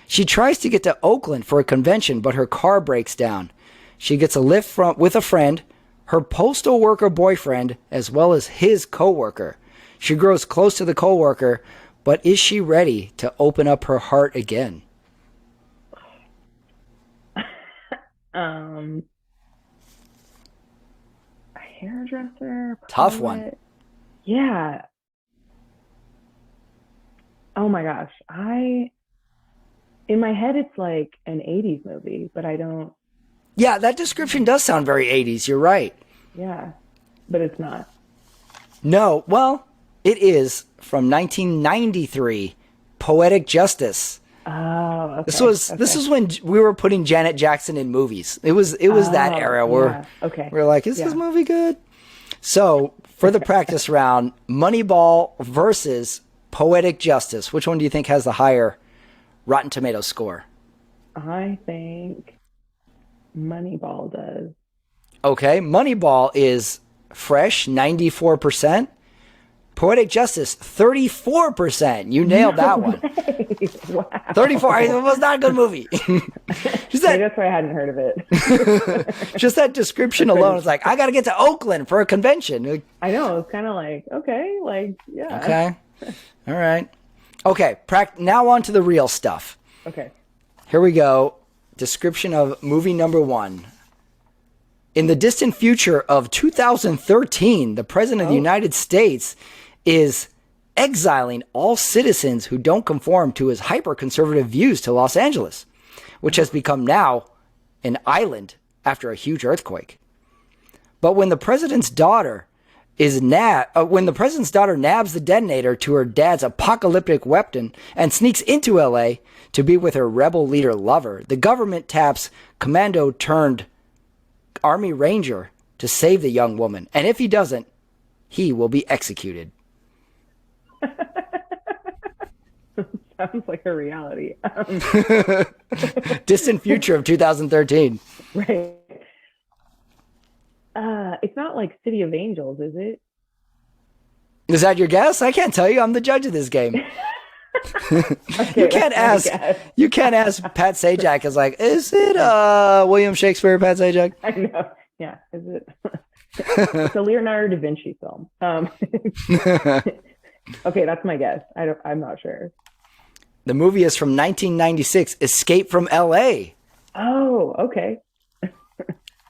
She tries to get to Oakland for a convention, but her car breaks down. She gets a lift with a friend, her postal worker boyfriend, as well as his coworker. She grows close to the coworker, but is she ready to open up her heart again? A hairdresser. Tough one. Poet. Yeah. Oh my gosh. In my head it's like an 80s movie, but I don't. Yeah, that description does sound very 80s. You're right. Yeah. But it's not. No, well, it is from 1993, Poetic Justice. Oh, okay. This was when we were putting Janet Jackson in movies. It was that era where we're like, is this movie good? So for the practice round, Moneyball versus Poetic Justice. Which one do you think has the higher Rotten Tomatoes score? I think Moneyball does. Okay, Moneyball is fresh, 94%. Poetic Justice, 34%. You nailed that one. Wow. 34. It was not a good movie. Maybe that's why I hadn't heard of it. Just that description alone is like, I got to get to Oakland for a convention. I know. It's kind of like, okay, like, yeah. Okay. All right. Okay. Now on to the real stuff. Okay. Here we go. Description of movie number 1. In the distant future of 2013, the President of the United States is exiling all citizens who don't conform to his hyper-conservative views to Los Angeles, which has become now an island after a huge earthquake. But when the president's daughter nabs the detonator to her dad's apocalyptic weapon and sneaks into LA to be with her rebel leader lover, the government taps commando turned Army Ranger to save the young woman. And if he doesn't, he will be executed. Sounds like a reality. Distant future of 2013. Right. It's not like City of Angels, is it? Is that your guess? I can't tell you. I'm the judge of this game. Okay, You can't ask. You can't ask Pat Sajak. Is like, is it William Shakespeare? Pat Sajak. I know. Yeah, is it? It's a Leonardo da Vinci film. Okay, that's my guess. I'm not sure. The movie is from 1996, Escape from LA. Oh, okay.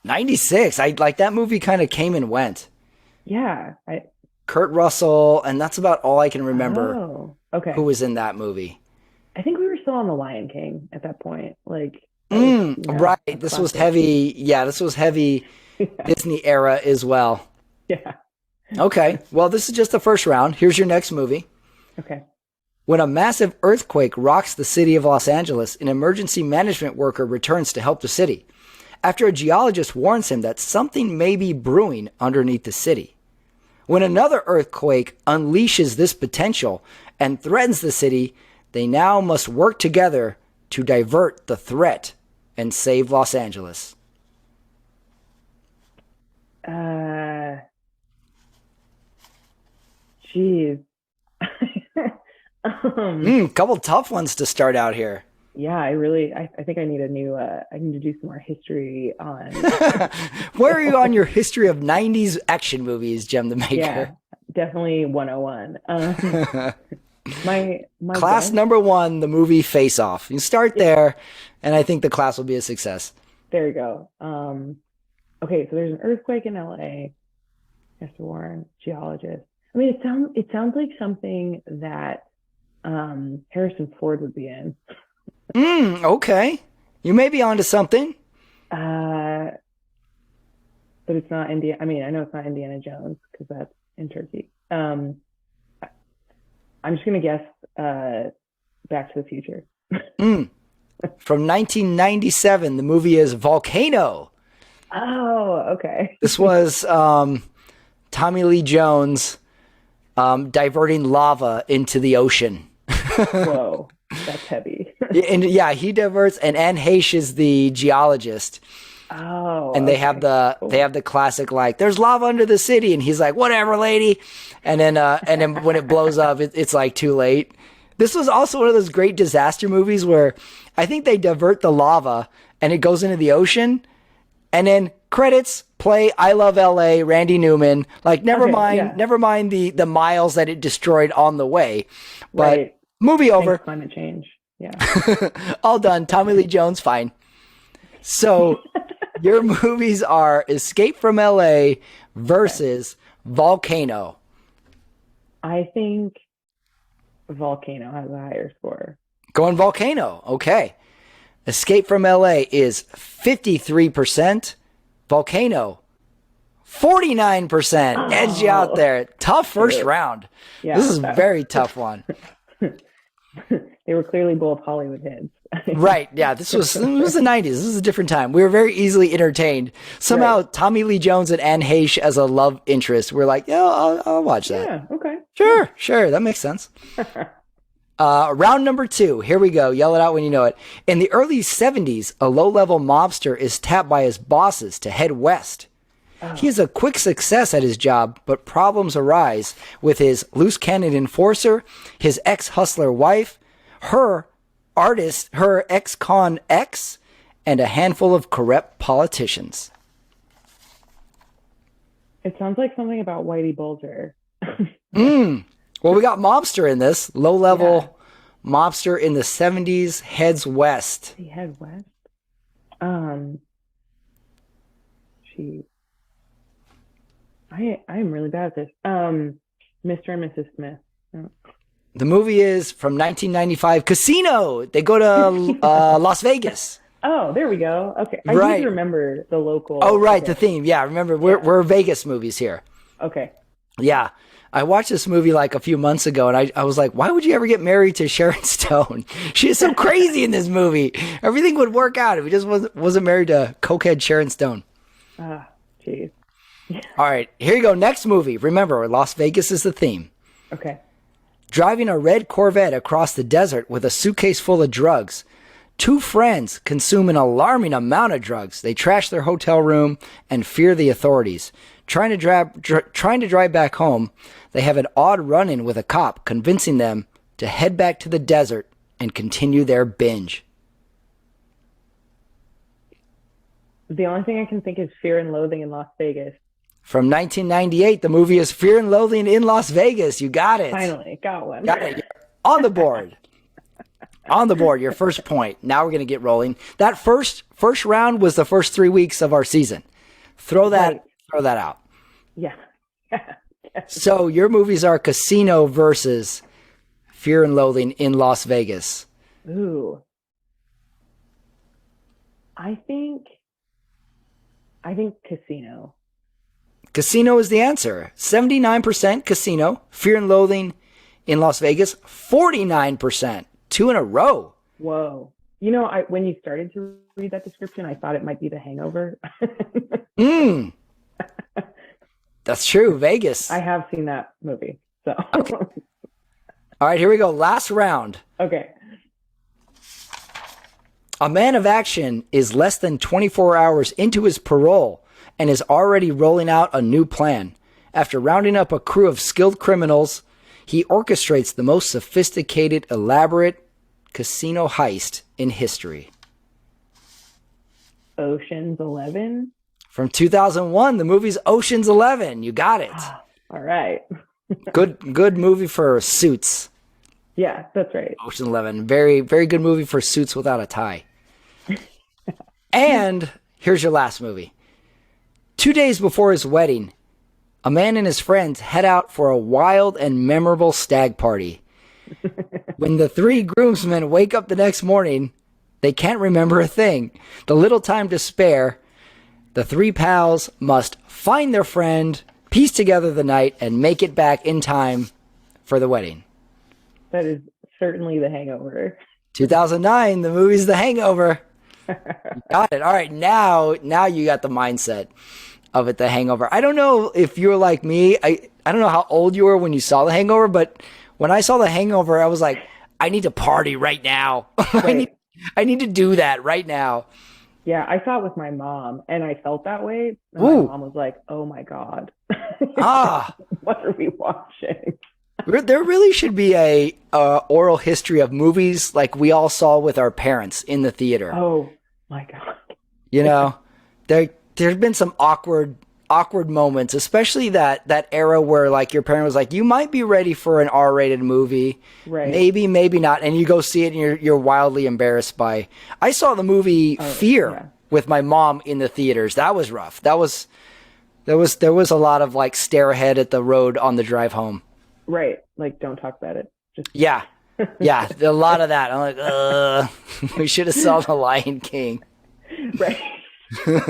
96. I like that movie kind of came and went. Yeah. Kurt Russell, and that's about all I can remember Oh, okay. who was in that movie. I think we were still on The Lion King at that point. Like, that was, Right. This was classic. heavy. Yeah, this was heavy Yeah. Disney era as well. Yeah. Okay. Well, this is just the first round. Here's your next movie. Okay. When a massive earthquake rocks the city of Los Angeles, an emergency management worker returns to help the city, after a geologist warns him that something may be brewing underneath the city. When another earthquake unleashes this potential and threatens the city, they now must work together to divert the threat and save Los Angeles. Geez. Couple tough ones to start out here. Yeah, I think I need I need to do some more history on. Where are you on your history of 90s action movies, Jem the Baker? Yeah, definitely 101. My Class guess, number one, the movie Face Off. You start there, and I think the class will be a success. there you go. Okay, so there's an earthquake in LA. Mr. Warren, geologist. I mean, it sounds like something that Harrison Ford would be in. Okay. You may be onto something. But it's not India. I mean, I know it's not Indiana Jones because that's in Turkey. I'm just gonna guess Back to the Future. From 1997, the movie is Volcano. Oh, okay. This was Tommy Lee Jones diverting lava into the ocean. Whoa, that's heavy. And yeah, he diverts, and Anne Heche is the geologist. Oh, And they have the classic, like, there's lava under the city, and he's like, whatever, lady. And then when it blows up, it's like too late. This was also one of those great disaster movies where I think they divert the lava and it goes into the ocean, and then credits play I Love LA, Randy Newman. Like, never mind the miles that it destroyed on the way. But right. movie over. Thanks, climate change. Yeah. All done. Tommy Lee Jones, fine. So your movies are Escape from LA versus Volcano. I think Volcano has a higher score. Going Volcano. Okay. Escape from LA is 53%. Volcano, 49%. Edge you out there. Tough first round. Yeah, this is a very tough one. They were clearly both Hollywood hits. Right. Yeah. It was the 90s. This was a different time. We were very easily entertained. Somehow, right. Tommy Lee Jones and Anne Heche as a love interest. We're like, yeah, I'll watch that. Yeah. Okay. Sure. That makes sense. Round number 2. Here we go. Yell it out when you know it. In the early 70s, a low-level mobster is tapped by his bosses to head west. Oh. He is a quick success at his job, but problems arise with his loose cannon enforcer, his ex-hustler wife, her ex-con ex, and a handful of corrupt politicians. It sounds like something about Whitey Bulger. Well, we got mobster in this. Low-level mobster in the 70s heads west. He head west? I am really bad at this. Mr. and Mrs. Smith. Oh. The movie is from 1995. Casino. They go to Las Vegas. Oh, there we go. Okay. I right. need to remember the local. Oh, right. Okay. The theme. Yeah. Remember, we're Vegas movies here. Okay. Yeah. I watched this movie like a few months ago, and I was like, why would you ever get married to Sharon Stone? She is so crazy in this movie. Everything would work out if he just wasn't married to cokehead Sharon Stone. Ah, jeez. All right. Here you go. Next movie. Remember, Las Vegas is the theme. Okay. Driving a red Corvette across the desert with a suitcase full of drugs, 2 friends consume an alarming amount of drugs. They trash their hotel room and fear the authorities. Trying to drive back home, they have an odd run-in with a cop, convincing them to head back to the desert and continue their binge. The only thing I can think is Fear and Loathing in Las Vegas. From 1998, the movie is Fear and Loathing in Las Vegas. You got it. Finally, got one. Got it. You're on the board. On the board, your first point. Now we're going to get rolling. That first round was the first 3 weeks of our season. Throw that out. Yeah. So your movies are Casino versus Fear and Loathing in Las Vegas. Ooh. I think Casino. Casino is the answer. 79% Casino. Fear and Loathing in Las Vegas. 49%. 2 in a row. Whoa. When you started to read that description, I thought it might be The Hangover. That's true. Vegas. I have seen that movie. So. Okay. All right, here we go. Last round. Okay. A man of action is less than 24 hours into his parole and is already rolling out a new plan. After rounding up a crew of skilled criminals, he orchestrates the most sophisticated, elaborate casino heist in history. Ocean's 11? From 2001, the movie's Ocean's 11. You got it. All right. Good movie for Suits. Yeah, that's right. Ocean's 11. Very, very good movie for Suits without a tie. And here's your last movie. 2 days before his wedding, a man and his friends head out for a wild and memorable stag party. When the 3 groomsmen wake up the next morning, they can't remember a thing. The little time to spare, the 3 pals must find their friend, piece together the night, and make it back in time for the wedding. That is certainly The Hangover. 2009, the movie's The Hangover. You got it. All right, now you got the mindset of it, The Hangover. I don't know if you're like me. I don't know how old you were when you saw The Hangover, but when I saw The Hangover, I was like, I need to party right now. Right. I need to do that right now. Yeah, I saw it with my mom, and I felt that way. And Ooh. my mom was like, "Oh my God, what are we watching?" There really should be a oral history of movies like we all saw with our parents in the theater. Oh my God. There's been some awkward moments, especially that era where like your parent was like, you might be ready for an R-rated movie. Right. Maybe not. And you go see it and you're wildly embarrassed by. I saw the movie Fear with my mom in the theaters. That was rough. There was a lot of like stare ahead at the road on the drive home. Right. Like, don't talk about it. Just Yeah. A lot of that. I'm like, we should have saw The Lion King. Right. Disney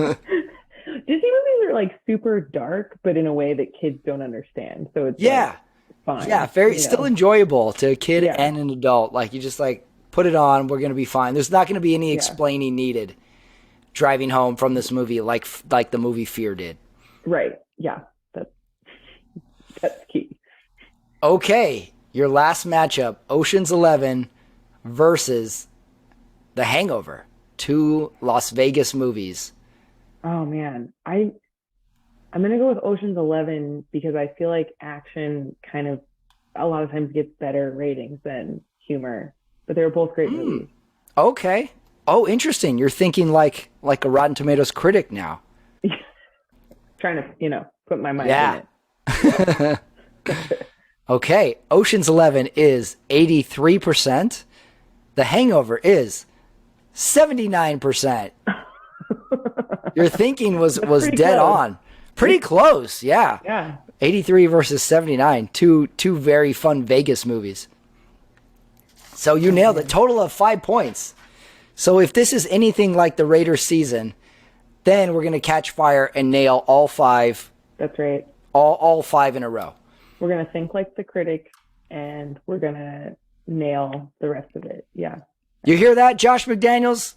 movies are like super dark, but in a way that kids don't understand. So it's like, fine. Yeah, still enjoyable to a kid and an adult. Like you just like put it on, we're gonna be fine. There's not gonna be any explaining needed driving home from this movie like the movie Fear did. Right. Yeah. That's key. Okay, your last matchup, Ocean's 11 versus The Hangover. 2 Las Vegas movies. Oh man, I'm gonna go with Ocean's 11 because I feel like action kind of a lot of times gets better ratings than humor, but they're both great movies. Okay. Oh, interesting. You're thinking like a Rotten Tomatoes critic now. Trying to, put my mind in it. Okay. Ocean's 11 is 83%. The Hangover is 79%. Your thinking was dead on. Pretty close, yeah. Yeah. 83 versus 79. Two very fun Vegas movies. So you nailed it. Total of 5 points. So if this is anything like the Raiders season, then we're going to catch fire and nail all 5. That's right. All 5 in a row. We're going to think like the critic, and we're going to nail the rest of it. Yeah. You hear that, Josh McDaniels?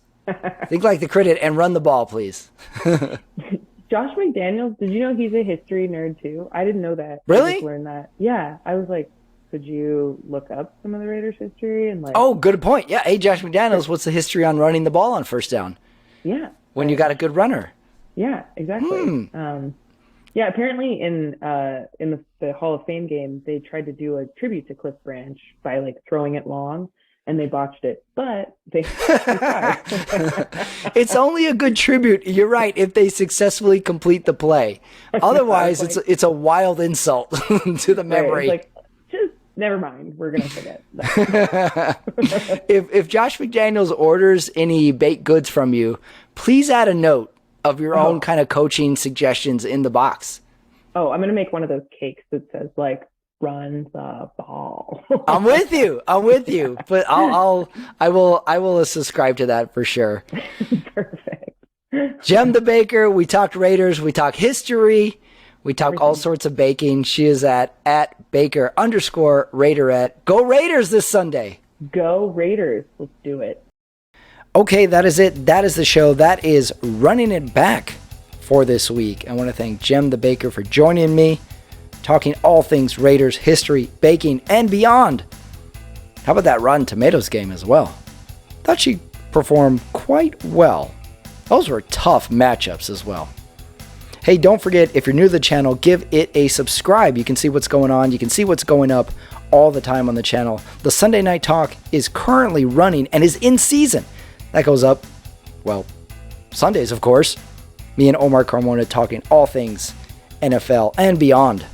Think like the critic and run the ball, please. Josh McDaniels, did you know he's a history nerd too? I didn't know that. Really? I just learned that. Yeah. I was like, could you look up some of the Raiders history and like? Oh, good point. Yeah. Hey, Josh McDaniels, what's the history on running the ball on first down? Yeah. When you got a good runner. Yeah, exactly. Yeah, apparently in the Hall of Fame game, they tried to do a tribute to Cliff Branch by like throwing it long. and they botched it, but they tried. It's only a good tribute. You're right. If they successfully complete the play, otherwise it's a wild insult to the memory. Right, it's like, just never mind. We're gonna forget. If Josh McDaniels orders any baked goods from you, please add a note of your own kind of coaching suggestions in the box. Oh, I'm gonna make one of those cakes that says like "run the ball." I'm with you. But I will subscribe to that for sure. Perfect. Jem the Baker. We talked Raiders. We talk history. We talk all sorts of baking. She is at Baker_Raiderette. Go Raiders this Sunday. Go Raiders. Let's do it. Okay, that is it. That is the show. That is running it back for this week. I want to thank Jem the Baker for joining me, talking all things Raiders, history, baking, and beyond. How about that Rotten Tomatoes game as well? Thought she performed quite well. Those were tough matchups as well. Hey, don't forget, if you're new to the channel, give it a subscribe. You can see what's going on. You can see what's going up all the time on the channel. The Sunday Night Talk is currently running and is in season. That goes up, well, Sundays, of course. Me and Omar Carmona talking all things NFL and beyond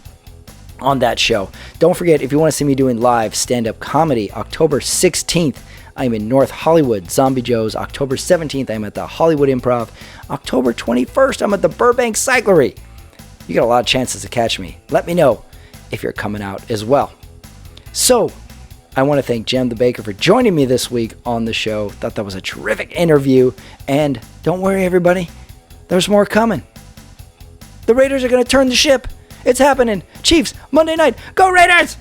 on that show. Don't forget, if you want to see me doing live stand-up comedy, October 16th, I'm in North Hollywood, Zombie Joe's. October 17th, I'm at the Hollywood Improv. October 21st, I'm at the Burbank Cyclery. You got a lot of chances to catch me. Let me know if you're coming out as well. So, I want to thank Jem the Baker for joining me this week on the show. Thought that was a terrific interview. And don't worry, everybody. There's more coming. The Raiders are going to turn the ship. It's happening. Chiefs, Monday night. Go Raiders!